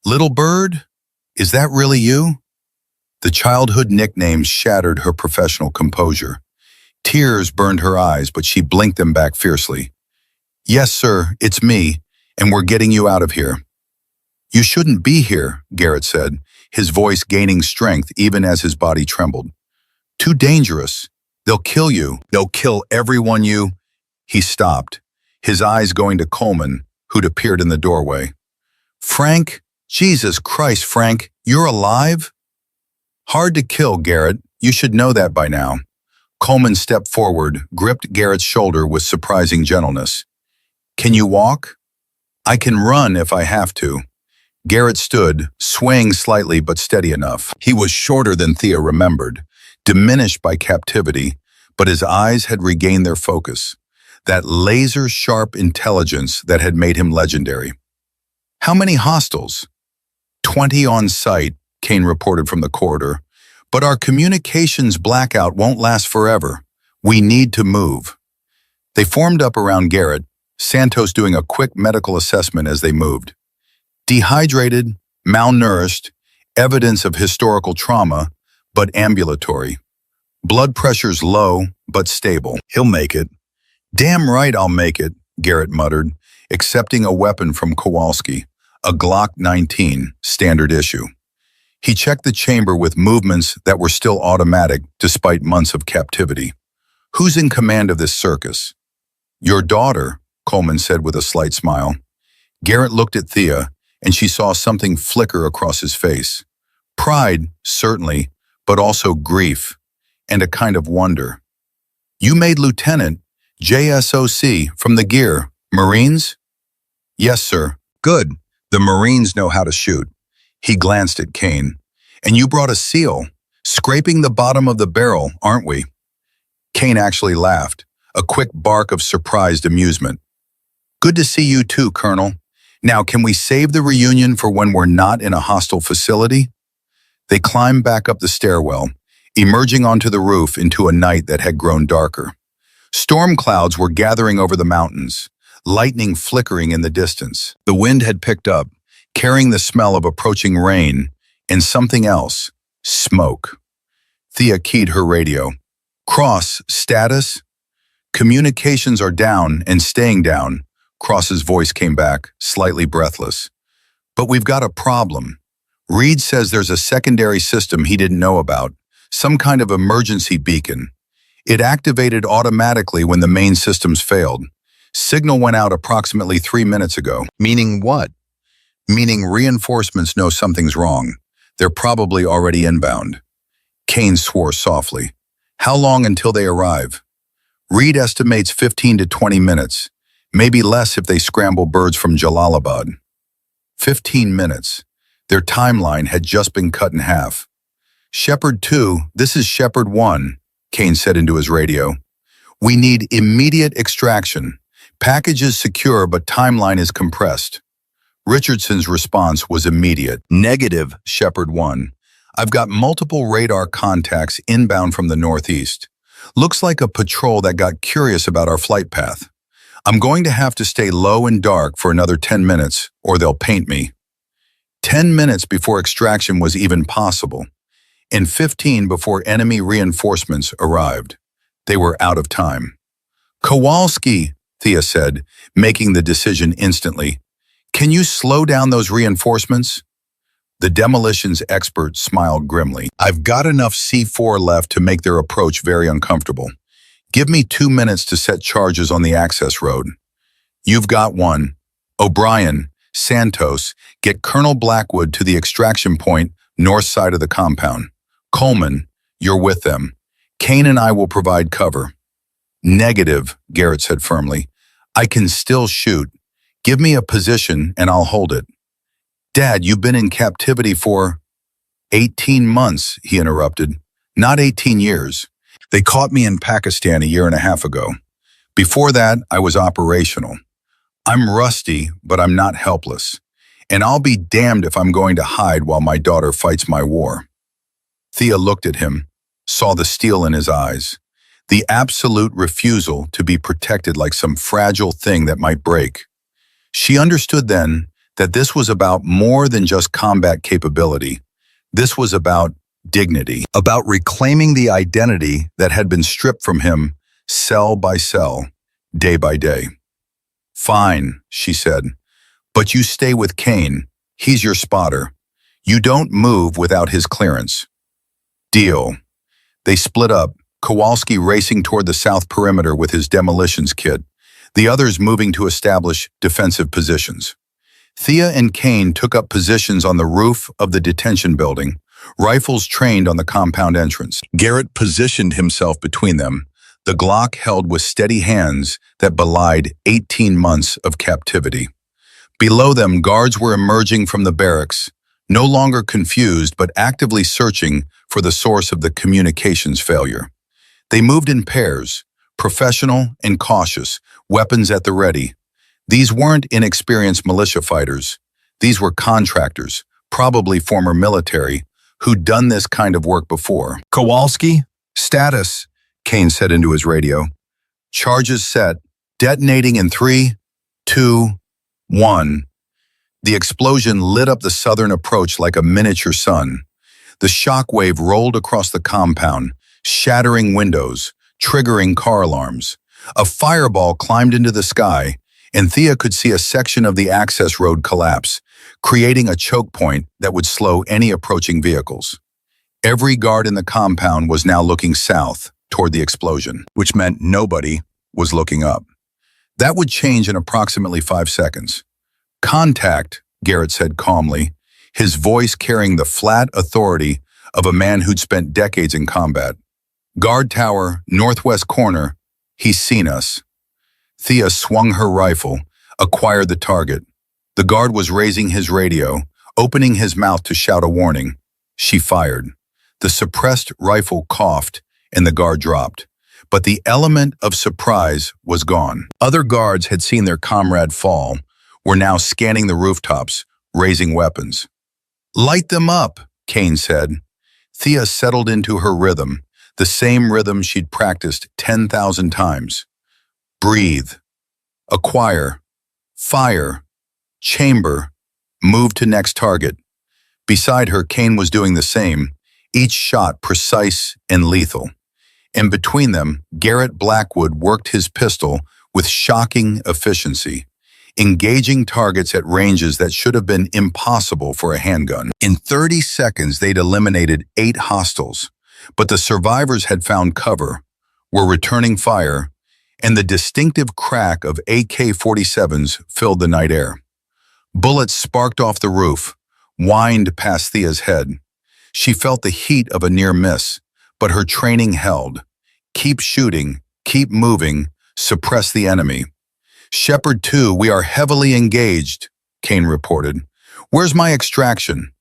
[SPEAKER 1] "Little bird? Is that really you?" The childhood nickname shattered her professional composure. Tears burned her eyes, but she blinked them back fiercely. "Yes, sir, it's me, and we're getting you out of here." "You shouldn't be here," Garrett said, his voice gaining strength even as his body trembled. "Too dangerous. They'll kill you. They'll kill everyone you—" He stopped, his eyes going to Coleman, who'd appeared in the doorway. "Frank? Jesus Christ, Frank, you're alive?" "Hard to kill, Garrett. You should know that by now." Coleman stepped forward, gripped Garrett's shoulder with surprising gentleness. "Can you walk?" "I can run if I have to." Garrett stood, swaying slightly but steady enough. He was shorter than Thea remembered, diminished by captivity, but his eyes had regained their focus, that laser-sharp intelligence that had made him legendary. "How many hostiles?" 20 on site, Kane reported from the corridor. "But our communications blackout won't last forever. We need to move." They formed up around Garrett, Santos doing a quick medical assessment as they moved. Dehydrated, malnourished, evidence of historical trauma, but ambulatory. Blood pressure's low, but stable. "He'll make it." "Damn right I'll make it," Garrett muttered, accepting a weapon from Kowalski, a Glock 19, standard issue. He checked the chamber with movements that were still automatic despite months of captivity. "Who's in command of this circus?" "Your daughter," Coleman said with a slight smile. Garrett looked at Thea, and she saw something flicker across his face. Pride, certainly, but also grief, and a kind of wonder. "You made Lieutenant, JSOC, from the gear, Marines?" "Yes, sir." "Good. The Marines know how to shoot." He glanced at Kane. "And you brought a SEAL, scraping the bottom of the barrel, aren't we?" Kane actually laughed, a quick bark of surprised amusement. "Good to see you too, Colonel. Now, can we save the reunion for when we're not in a hostile facility?" They climbed back up the stairwell, emerging onto the roof into a night that had grown darker. Storm clouds were gathering over the mountains, lightning flickering in the distance. The wind had picked up, carrying the smell of approaching rain and something else, smoke. Thea keyed her radio. "Cross, status?" "Communications are down and staying down," Cross's voice came back, slightly breathless. "But we've got a problem. Reed says there's a secondary system he didn't know about, some kind of emergency beacon. It activated automatically when the main systems failed. Signal went out approximately 3 minutes ago. Meaning what? Meaning reinforcements know something's wrong. They're probably already inbound. Kane swore softly. How long until they arrive? Reed estimates 15 to 20 minutes, maybe less if they scramble birds from Jalalabad. 15 minutes. Their timeline had just been cut in half. Shepard 2, this is Shepard 1, Kane said into his radio. We need immediate extraction. Package is secure, but timeline is compressed. Richardson's response was immediate. Negative, Shepard 1. I've got multiple radar contacts inbound from the northeast. Looks like a patrol that got curious about our flight path. I'm going to have to stay low and dark for another 10 minutes, or they'll paint me. 10 minutes before extraction was even possible, and 15 before enemy reinforcements arrived. They were out of time. Kowalski, Thea said, making the decision instantly. Can you slow down those reinforcements? The demolitions expert smiled grimly. I've got enough C4 left to make their approach very uncomfortable. Give me 2 minutes to set charges on the access road. You've got one. O'Brien, Santos, get Colonel Blackwood to the extraction point north side of the compound. Coleman, you're with them. Kane and I will provide cover. Negative, Garrett said firmly. I can still shoot. Give me a position and I'll hold it. Dad, you've been in captivity for 18 months, he interrupted. Not 18 years. They caught me in Pakistan a year and a half ago. Before that, I was operational. I'm rusty, but I'm not helpless. And I'll be damned if I'm going to hide while my daughter fights my war. Thea looked at him, saw the steel in his eyes, the absolute refusal to be protected like some fragile thing that might break. She understood then that this was about more than just combat capability. This was about dignity, about reclaiming the identity that had been stripped from him cell by cell, day by day. Fine, she said, but you stay with Kane. He's your spotter. You don't move without his clearance. Deal. They split up, Kowalski racing toward the south perimeter with his demolitions kit, the others moving to establish defensive positions. Thea and Kane took up positions on the roof of the detention building, rifles trained on the compound entrance. Garrett positioned himself between them, the Glock held with steady hands that belied 18 months of captivity. Below them, guards were emerging from the barracks, no longer confused but actively searching for the source of the communications failure. They moved in pairs, professional and cautious, weapons at the ready. These weren't inexperienced militia fighters. These were contractors, probably former military, who'd done this kind of work before. Kowalski? Status, Kane said into his radio. Charges set, detonating in 3, 2, 1. The explosion lit up the southern approach like a miniature sun. The shockwave rolled across the compound, shattering windows, triggering car alarms. A fireball climbed into the sky, and Thea could see a section of the access road collapse, creating a choke point that would slow any approaching vehicles. Every guard in the compound was now looking south toward the explosion, which meant nobody was looking up. That would change in approximately 5 seconds. Contact, Garrett said calmly, his voice carrying the flat authority of a man who'd spent decades in combat. Guard tower, northwest corner, he's seen us. Thea swung her rifle, acquired the target. The guard was raising his radio, opening his mouth to shout a warning. She fired. The suppressed rifle coughed, and the guard dropped. But the element of surprise was gone. Other guards had seen their comrade fall, were now scanning the rooftops, raising weapons. Light them up, Kane said. Thea settled into her rhythm, the same rhythm she'd practiced 10,000 times. Breathe. Acquire. Fire. Chamber. Move to next target. Beside her, Kane was doing the same, each shot precise and lethal. And between them, Garrett Blackwood worked his pistol with shocking efficiency, engaging targets at ranges that should have been impossible for a handgun. In 30 seconds, they'd eliminated 8 hostiles, but the survivors had found cover, were returning fire, and the distinctive crack of AK-47s filled the night air. Bullets sparked off the roof, whined past Thea's head. She felt the heat of a near miss, but her training held. Keep shooting, keep moving, suppress the enemy. "Shepard 2, we are heavily engaged," Kane reported. "Where's my extraction?"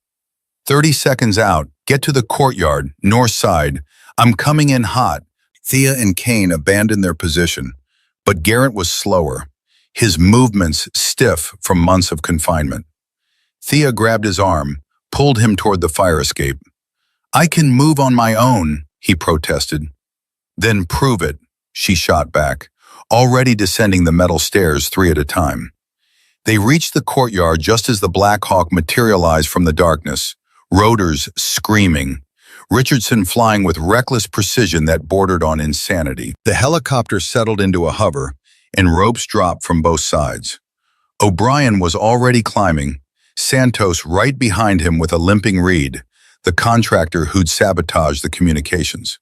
[SPEAKER 1] 30 seconds out, get to the courtyard, north side. I'm coming in hot. Thea and Kane abandoned their position, but Garrett was slower, his movements stiff from months of confinement. Thea grabbed his arm, pulled him toward the fire escape. "I can move on my own," he protested. "Then prove it," she shot back, already descending the metal stairs 3 at a time. They reached the courtyard just as the Black Hawk materialized from the darkness, rotors screaming, Richardson flying with reckless precision that bordered on insanity. The helicopter settled into a hover, and ropes dropped from both sides. O'Brien was already climbing, Santos right behind him with a limping Reed, the contractor who'd sabotaged the communications.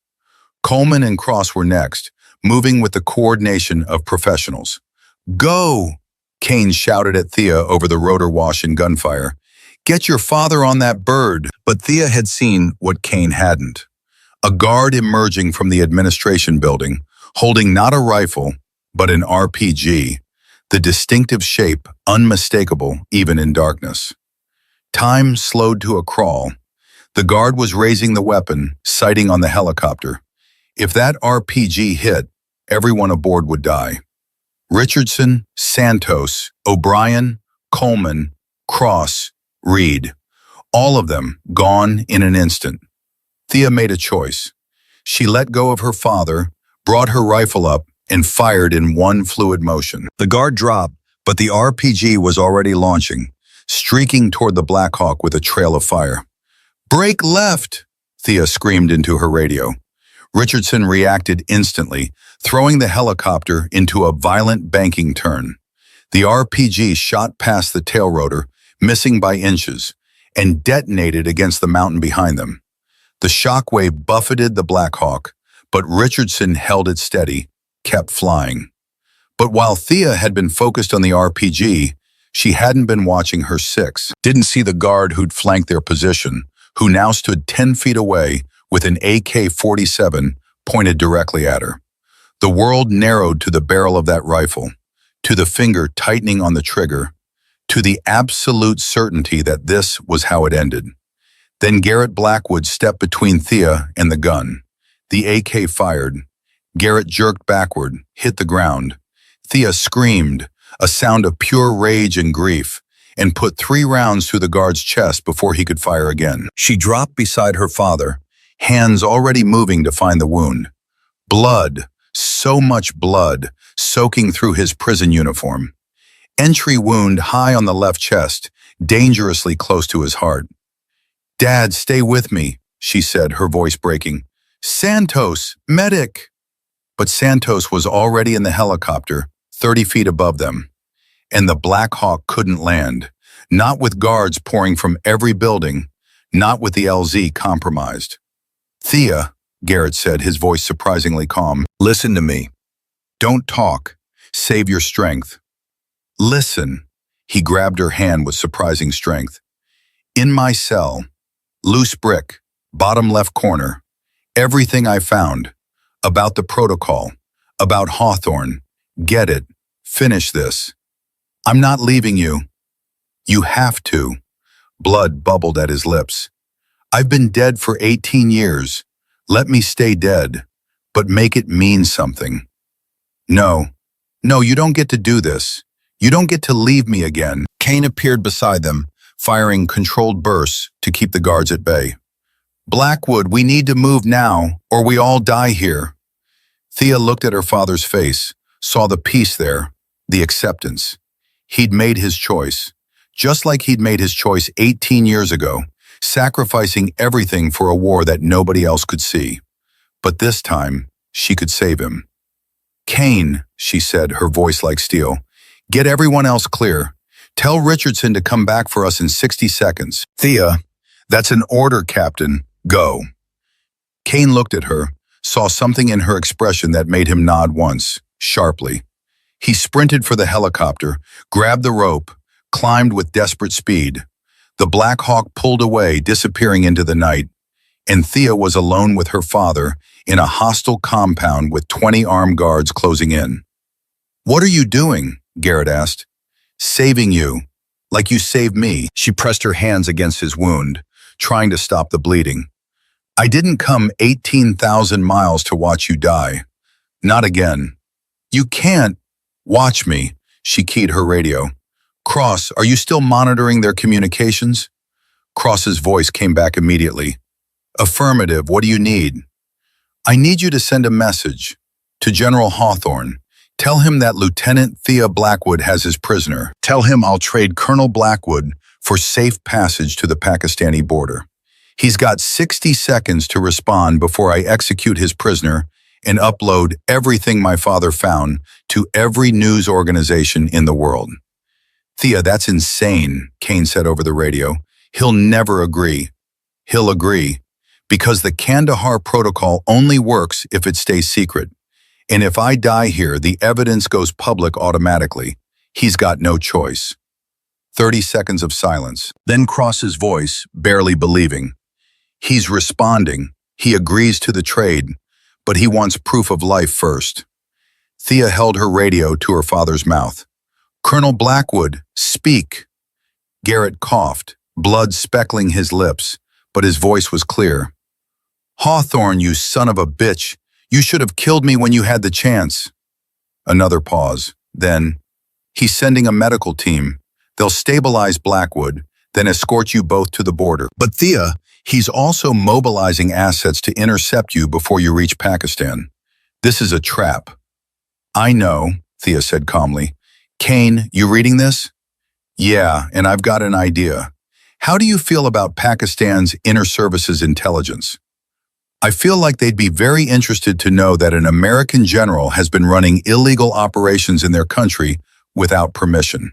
[SPEAKER 1] Coleman and Cross were next, moving with the coordination of professionals. "Go!" Kane shouted at Thea over the rotor wash and gunfire. "Get your father on that bird." But Thea had seen what Kane hadn't. A guard emerging from the administration building, holding not a rifle, but an RPG, the distinctive shape unmistakable even in darkness. Time slowed to a crawl. The guard was raising the weapon, sighting on the helicopter. If that RPG hit, everyone aboard would die. Richardson, Santos, O'Brien, Coleman, Cross, Reed. All of them gone in an instant. Thea made a choice. She let go of her father, brought her rifle up, and fired in one fluid motion. The guard dropped, but the RPG was already launching, streaking toward the Black Hawk with a trail of fire. "Break left!" Thea screamed into her radio. Richardson reacted instantly, throwing the helicopter into a violent banking turn. The RPG shot past the tail rotor, missing by inches, and detonated against the mountain behind them. The shockwave buffeted the Black Hawk, but Richardson held it steady, kept flying. But while Thea had been focused on the RPG, she hadn't been watching her six, didn't see the guard who'd flanked their position, who now stood 10 feet away with an AK-47 pointed directly at her. The world narrowed to the barrel of that rifle, to the finger tightening on the trigger, to the absolute certainty that this was how it ended. Then Garrett Blackwood stepped between Thea and the gun. The AK fired. Garrett jerked backward, hit the ground. Thea screamed, a sound of pure rage and grief, and put 3 rounds through the guard's chest before he could fire again. She dropped beside her father, hands already moving to find the wound. Blood, so much blood, soaking through his prison uniform. Entry wound high on the left chest, dangerously close to his heart. "Dad, stay with me," she said, her voice breaking. "Santos, medic!" But Santos was already in the helicopter, 30 feet above them. And the Black Hawk couldn't land, not with guards pouring from every building, not with the LZ compromised. "Thea," Garrett said, his voice surprisingly calm, "listen to me. Don't talk. Save your strength. Listen." He grabbed her hand with surprising strength. "In my cell, loose brick, bottom left corner, everything I found, about the protocol, about Hawthorne. Get it. Finish this. I'm not leaving you. You have to." Blood bubbled at his lips. "I've been dead for 18 years. Let me stay dead, but make it mean something. No, you don't get to do this. You don't get to leave me again." Kane appeared beside them, firing controlled bursts to keep the guards at bay. "Blackwood, we need to move now, or we all die here." Thea looked at her father's face, saw the peace there, the acceptance. He'd made his choice, just like he'd made his choice 18 years ago, sacrificing everything for a war that nobody else could see. But this time, she could save him. "Kane," she said, her voice like steel, "get everyone else clear. Tell Richardson to come back for us in 60 seconds. "Thea, that's an order, Captain. Go." Kane looked at her, saw something in her expression that made him nod once. sharply. He sprinted for the helicopter, grabbed the rope, climbed with desperate speed. The Black Hawk pulled away, disappearing into the night, and Thea was alone with her father in a hostile compound with 20 armed guards closing in. "What are you doing?" Garrett asked. "Saving you, like you saved me." She pressed her hands against his wound, trying to stop the bleeding. "I didn't come 18,000 miles to watch you die. Not again." "You can't. Watch me," she keyed her radio. "Cross, are you still monitoring their communications?" Cross's voice came back immediately. "Affirmative, what do you need?" "I need you to send a message to General Hawthorne. Tell him that Lieutenant Thea Blackwood has his prisoner. Tell him I'll trade Colonel Blackwood for safe passage to the Pakistani border. He's got 60 seconds to respond before I execute his prisoner and upload everything my father found to every news organization in the world." "Thea, that's insane," Kane said over the radio. "He'll never agree." "He'll agree, because the Kandahar Protocol only works if it stays secret. And if I die here, the evidence goes public automatically. He's got no choice." 30 seconds of silence. Then Cross's voice, barely believing. "He's responding. He agrees to the trade, but he wants proof of life first." Thea held her radio to her father's mouth. "Colonel Blackwood, speak." Garrett coughed, blood speckling his lips, but his voice was clear. "Hawthorne, you son of a bitch. You should have killed me when you had the chance." Another pause. Then, "He's sending a medical team. They'll stabilize Blackwood, then escort you both to the border. But Thea, he's also mobilizing assets to intercept you before you reach Pakistan. This is a trap." "I know," Thea said calmly. "Kane, you reading this?" "Yeah, and I've got an idea. How do you feel about Pakistan's Inter Services Intelligence?" "I feel like they'd be very interested to know that an American general has been running illegal operations in their country without permission."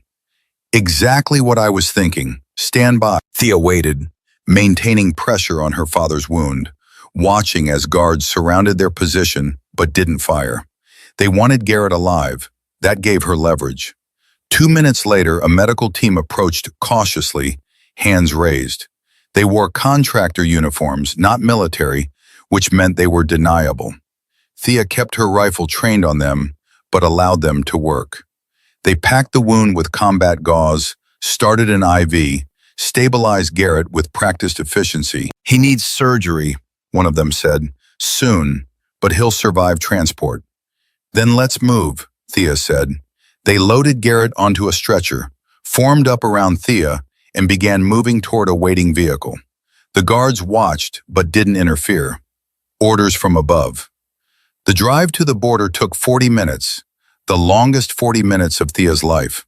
[SPEAKER 1] "Exactly what I was thinking. Stand by." Thea waited, maintaining pressure on her father's wound, watching as guards surrounded their position but didn't fire. They wanted Garrett alive. That gave her leverage. 2 minutes later, a medical team approached cautiously, hands raised. They wore contractor uniforms, not military, which meant they were deniable. Thea kept her rifle trained on them, but allowed them to work. They packed the wound with combat gauze, started an IV, stabilized Garrett with practiced efficiency. "He needs surgery," one of them said. "Soon, but he'll survive transport." "Then let's move," Thea said. They loaded Garrett onto a stretcher, formed up around Thea, and began moving toward a waiting vehicle. The guards watched, but didn't interfere. Orders from above. The drive to the border took 40 minutes, the longest 40 minutes of Thea's life.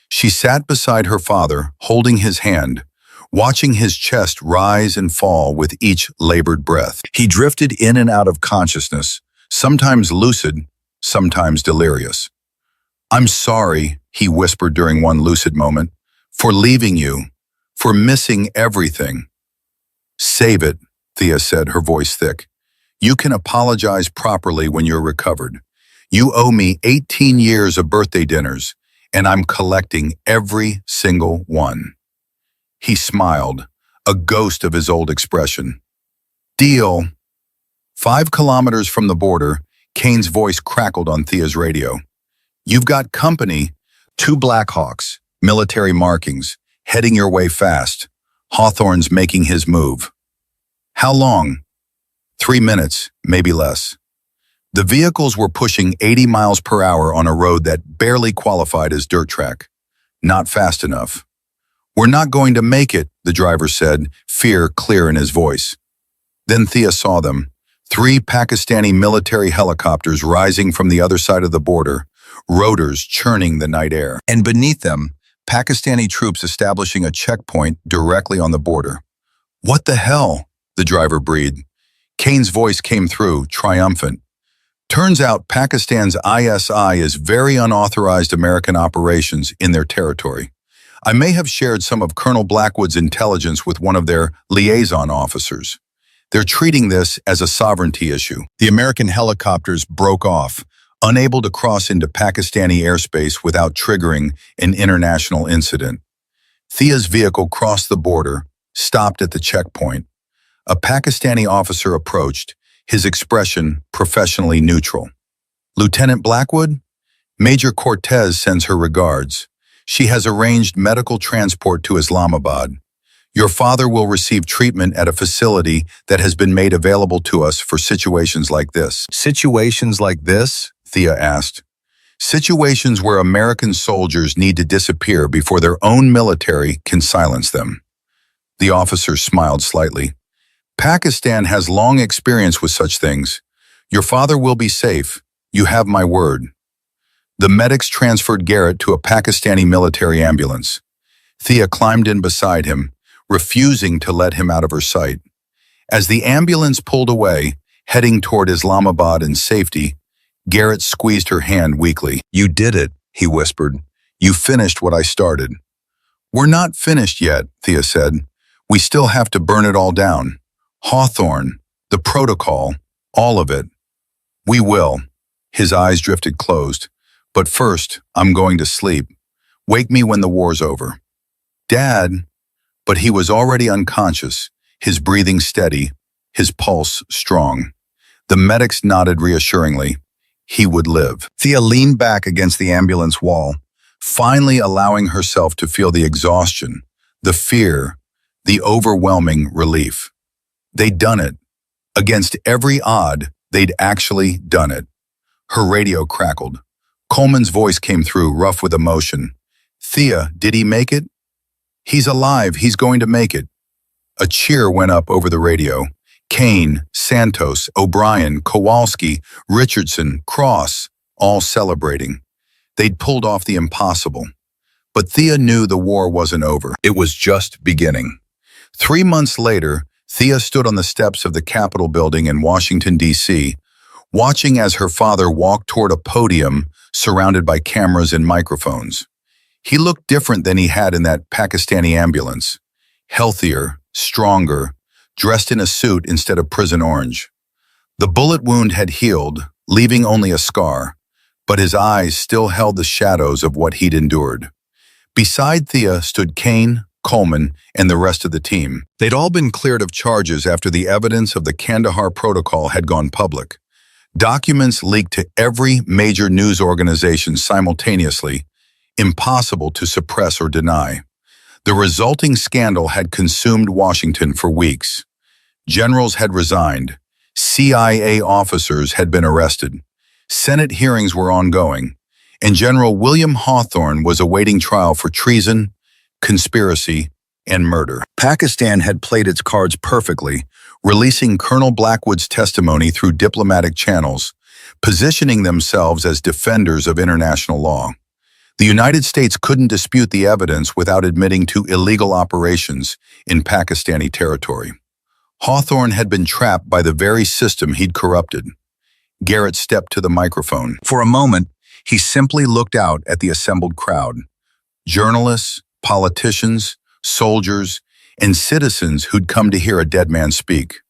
[SPEAKER 1] She sat beside her father, holding his hand, watching his chest rise and fall with each labored breath. He drifted in and out of consciousness, sometimes lucid, sometimes delirious. "I'm sorry," he whispered during one lucid moment, "for leaving you, for missing everything." "Save it," Thea said, her voice thick. "You can apologize properly when you're recovered. You owe me 18 years of birthday dinners, and I'm collecting every single one." He smiled, a ghost of his old expression. "Deal." 5 kilometers from the border, Kane's voice crackled on Thea's radio. "You've got company. 2 Blackhawks, military markings, heading your way fast. Hawthorne's making his move." "How long?" 3 minutes, maybe less. The vehicles were pushing 80 miles per hour on a road that barely qualified as dirt track. Not fast enough. "We're not going to make it," the driver said, fear clear in his voice. Then Thea saw them. 3 Pakistani military helicopters rising from the other side of the border, rotors churning the night air. And beneath them, Pakistani troops establishing a checkpoint directly on the border. "What the hell?" the driver breathed. Kane's voice came through, triumphant. "Turns out Pakistan's ISI is very unauthorized American operations in their territory. I may have shared some of Colonel Blackwood's intelligence with one of their liaison officers. They're treating this as a sovereignty issue." The American helicopters broke off, unable to cross into Pakistani airspace without triggering an international incident. Thia's vehicle crossed the border, stopped at the checkpoint. A Pakistani officer approached, his expression professionally neutral. "Lieutenant Blackwood? Major Cortez sends her regards. She has arranged medical transport to Islamabad. Your father will receive treatment at a facility that has been made available to us for situations like this." "Situations like this?" Thea asked. "Situations where American soldiers need to disappear before their own military can silence them." The officer smiled slightly. "Pakistan has long experience with such things. Your father will be safe. You have my word." The medics transferred Garrett to a Pakistani military ambulance. Thea climbed in beside him, refusing to let him out of her sight. As the ambulance pulled away, heading toward Islamabad in safety, Garrett squeezed her hand weakly. "You did it," he whispered. "You finished what I started." "We're not finished yet," Thea said. "We still have to burn it all down. Hawthorne, the protocol, all of it." "We will." His eyes drifted closed. "But first, I'm going to sleep. Wake me when the war's over." "Dad," but he was already unconscious, his breathing steady, his pulse strong. The medics nodded reassuringly. He would live. Thea leaned back against the ambulance wall, finally allowing herself to feel the exhaustion, the fear, the overwhelming relief. They'd done it. Against every odd, they'd actually done it. Her radio crackled. Coleman's voice came through, rough with emotion. "Thea, did he make it?" "He's alive. He's going to make it." A cheer went up over the radio. Kane, Santos, O'Brien, Kowalski, Richardson, Cross, all celebrating. They'd pulled off the impossible. But Thea knew the war wasn't over. It was just beginning. 3 months later, Thea stood on the steps of the Capitol building in Washington, D.C., watching as her father walked toward a podium surrounded by cameras and microphones. He looked different than he had in that Pakistani ambulance. Healthier, stronger, dressed in a suit instead of prison orange. The bullet wound had healed, leaving only a scar, but his eyes still held the shadows of what he'd endured. Beside Thea stood Kane, Coleman, and the rest of the team. They'd all been cleared of charges after the evidence of the Kandahar Protocol had gone public. Documents leaked to every major news organization simultaneously, impossible to suppress or deny. The resulting scandal had consumed Washington for weeks. Generals had resigned. CIA officers had been arrested. Senate hearings were ongoing, and General William Hawthorne was awaiting trial for treason, conspiracy, and murder. Pakistan had played its cards perfectly, releasing Colonel Blackwood's testimony through diplomatic channels, positioning themselves as defenders of international law. The United States couldn't dispute the evidence without admitting to illegal operations in Pakistani territory. Hawthorne had been trapped by the very system he'd corrupted. Garrett stepped to the microphone. For a moment, he simply looked out at the assembled crowd. Journalists, politicians, soldiers, and citizens who'd come to hear a dead man speak.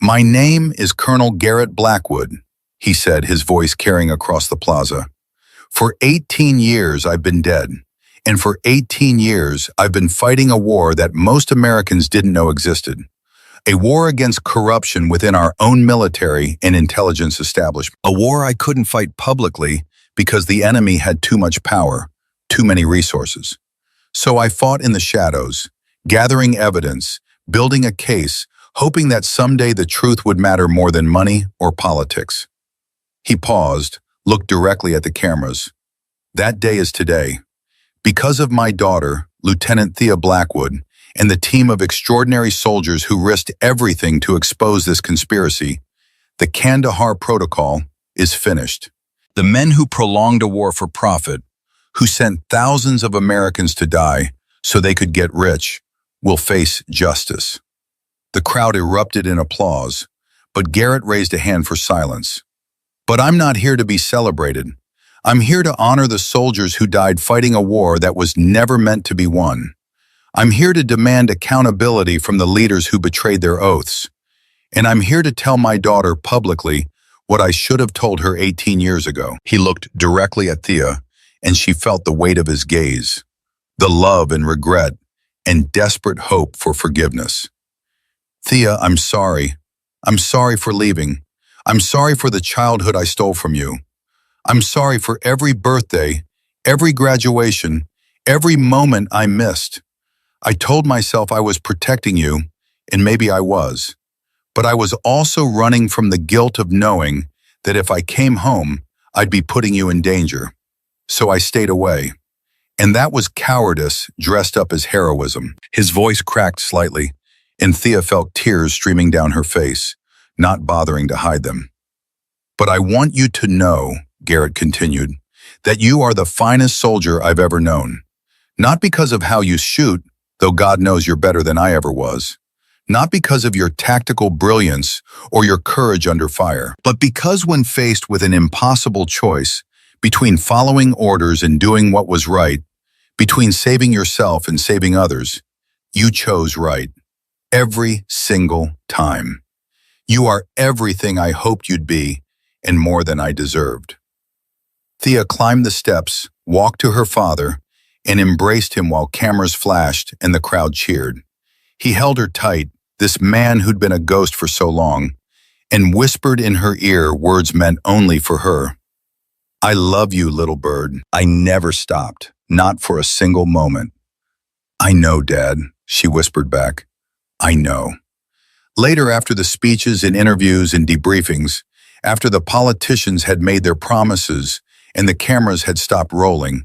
[SPEAKER 1] "My name is Colonel Garrett Blackwood," he said, his voice carrying across the plaza. "For 18 years I've been dead, and for 18 years I've been fighting a war that most Americans didn't know existed. A war against corruption within our own military and intelligence establishment. A war I couldn't fight publicly because the enemy had too much power, too many resources. So I fought in the shadows, gathering evidence, building a case, hoping that someday the truth would matter more than money or politics." He paused, looked directly at the cameras. "That day is today. Because of my daughter, Lieutenant Thea Blackwood, and the team of extraordinary soldiers who risked everything to expose this conspiracy, the Kandahar Protocol is finished. The men who prolonged a war for profit, who sent thousands of Americans to die so they could get rich, will face justice." The crowd erupted in applause, but Garrett raised a hand for silence. "But I'm not here to be celebrated. I'm here to honor the soldiers who died fighting a war that was never meant to be won. I'm here to demand accountability from the leaders who betrayed their oaths. And I'm here to tell my daughter publicly what I should have told her 18 years ago. He looked directly at Thea, and she felt the weight of his gaze, the love and regret, and desperate hope for forgiveness. Thea, I'm sorry. I'm sorry for leaving. I'm sorry for the childhood I stole from you. I'm sorry for every birthday, every graduation, every moment I missed. I told myself I was protecting you, and maybe I was. But I was also running from the guilt of knowing that if I came home, I'd be putting you in danger. So I stayed away. And that was cowardice dressed up as heroism. His voice cracked slightly, and Thea felt tears streaming down her face, not bothering to hide them. But I want you to know, Garrett continued, that you are the finest soldier I've ever known. Not because of how you shoot, though God knows you're better than I ever was. Not because of your tactical brilliance or your courage under fire, but because when faced with an impossible choice between following orders and doing what was right, between saving yourself and saving others, you chose right. Every single time. You are everything I hoped you'd be, and more than I deserved. Thea climbed the steps, walked to her father, and embraced him while cameras flashed and the crowd cheered. He held her tight, this man who'd been a ghost for so long, and whispered in her ear words meant only for her. I love you, little bird. I never stopped, not for a single moment. I know, Dad, she whispered back. I know. Later, after the speeches and interviews and debriefings, after the politicians had made their promises and the cameras had stopped rolling,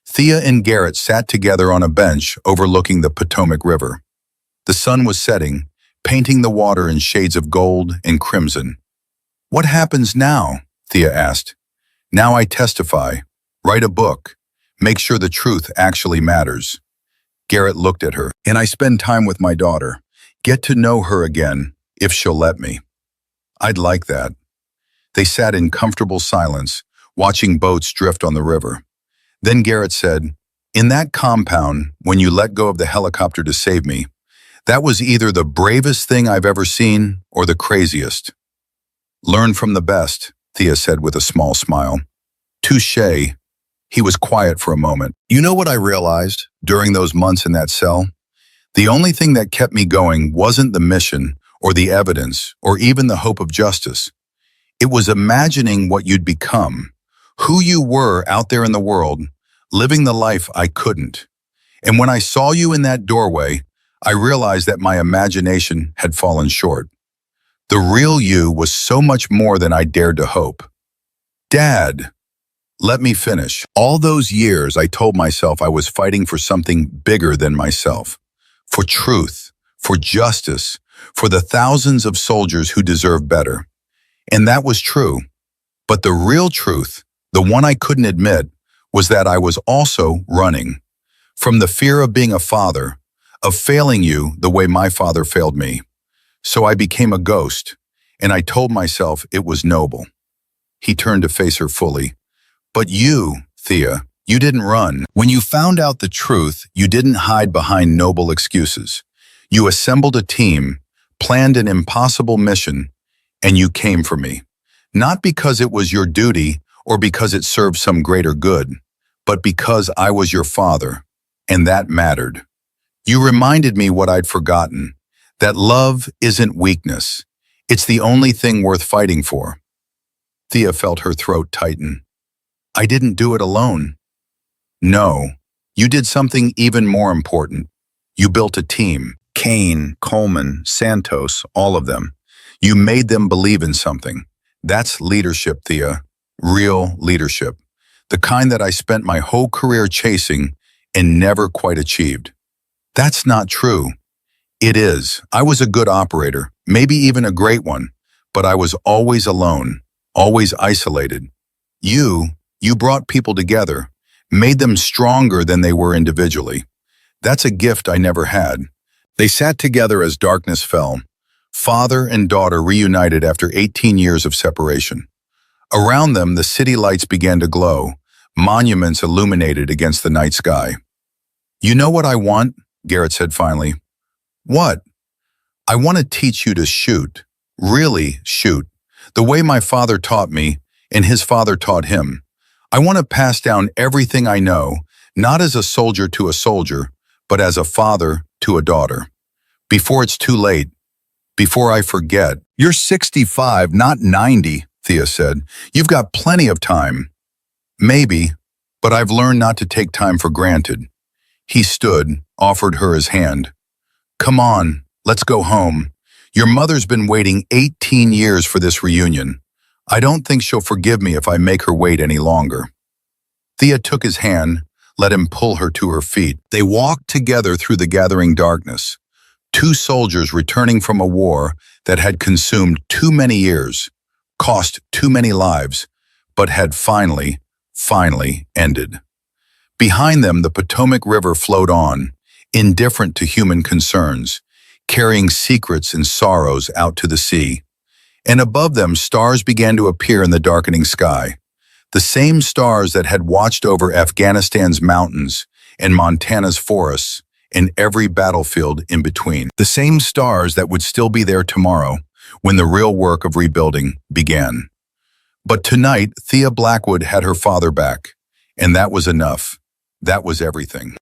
[SPEAKER 1] Thea and Garrett sat together on a bench overlooking the Potomac River. The sun was setting, painting the water in shades of gold and crimson. What happens now? Thea asked. Now I testify, write a book, make sure the truth actually matters. Garrett looked at her. And I spend time with my daughter, get to know her again, if she'll let me. I'd like that. They sat in comfortable silence, watching boats drift on the river. Then Garrett said, in that compound, when you let go of the helicopter to save me, that was either the bravest thing I've ever seen or the craziest. Learn from the best, Thea said with a small smile. Touché. He was quiet for a moment. You know what I realized during those months in that cell? The only thing that kept me going wasn't the mission or the evidence or even the hope of justice. It was imagining what you'd become, who you were out there in the world, living the life I couldn't. And when I saw you in that doorway, I realized that my imagination had fallen short. The real you was so much more than I dared to hope. Dad, let me finish. All those years I told myself I was fighting for something bigger than myself. For truth, for justice, for the thousands of soldiers who deserve better. And that was true. But the real truth, the one I couldn't admit, was that I was also running. From the fear of being a father, of failing you the way my father failed me. So I became a ghost, and I told myself it was noble. He turned to face her fully. But you, Thea, you didn't run. When you found out the truth, you didn't hide behind noble excuses. You assembled a team, planned an impossible mission, and you came for me. Not because it was your duty or because it served some greater good, but because I was your father, and that mattered. You reminded me what I'd forgotten, that love isn't weakness. It's the only thing worth fighting for. Thea felt her throat tighten. I didn't do it alone. No, you did something even more important. You built a team. Kane, Coleman, Santos, all of them. You made them believe in something. That's leadership, Thea. Real leadership. The kind that I spent my whole career chasing and never quite achieved. That's not true. It is. I was a good operator, maybe even a great one, but I was always alone, always isolated. You brought people together, made them stronger than they were individually. That's a gift I never had. They sat together as darkness fell. Father and daughter reunited after 18 years of separation. Around them, the city lights began to glow, monuments illuminated against the night sky. You know what I want? Garrett said finally. What? I want to teach you to shoot. Really shoot. the way my father taught me and his father taught him. I want to pass down everything I know, not as a soldier to a soldier, but as a father to a daughter. Before it's too late, before I forget. You're 65, not 90, Thea said. You've got plenty of time. Maybe, but I've learned not to take time for granted. He stood, offered her his hand. Come on, let's go home. Your mother's been waiting 18 years for this reunion. I don't think she'll forgive me if I make her wait any longer. Thea took his hand, let him pull her to her feet. They walked together through the gathering darkness. Two soldiers returning from a war that had consumed too many years, cost too many lives, but had finally ended. Behind them, the Potomac River flowed on, indifferent to human concerns, carrying secrets and sorrows out to the sea. And above them, stars began to appear in the darkening sky. The same stars that had watched over Afghanistan's mountains and Montana's forests, and every battlefield in between. The same stars that would still be there tomorrow when the real work of rebuilding began. But tonight, Thea Blackwood had her father back, and that was enough. That was everything.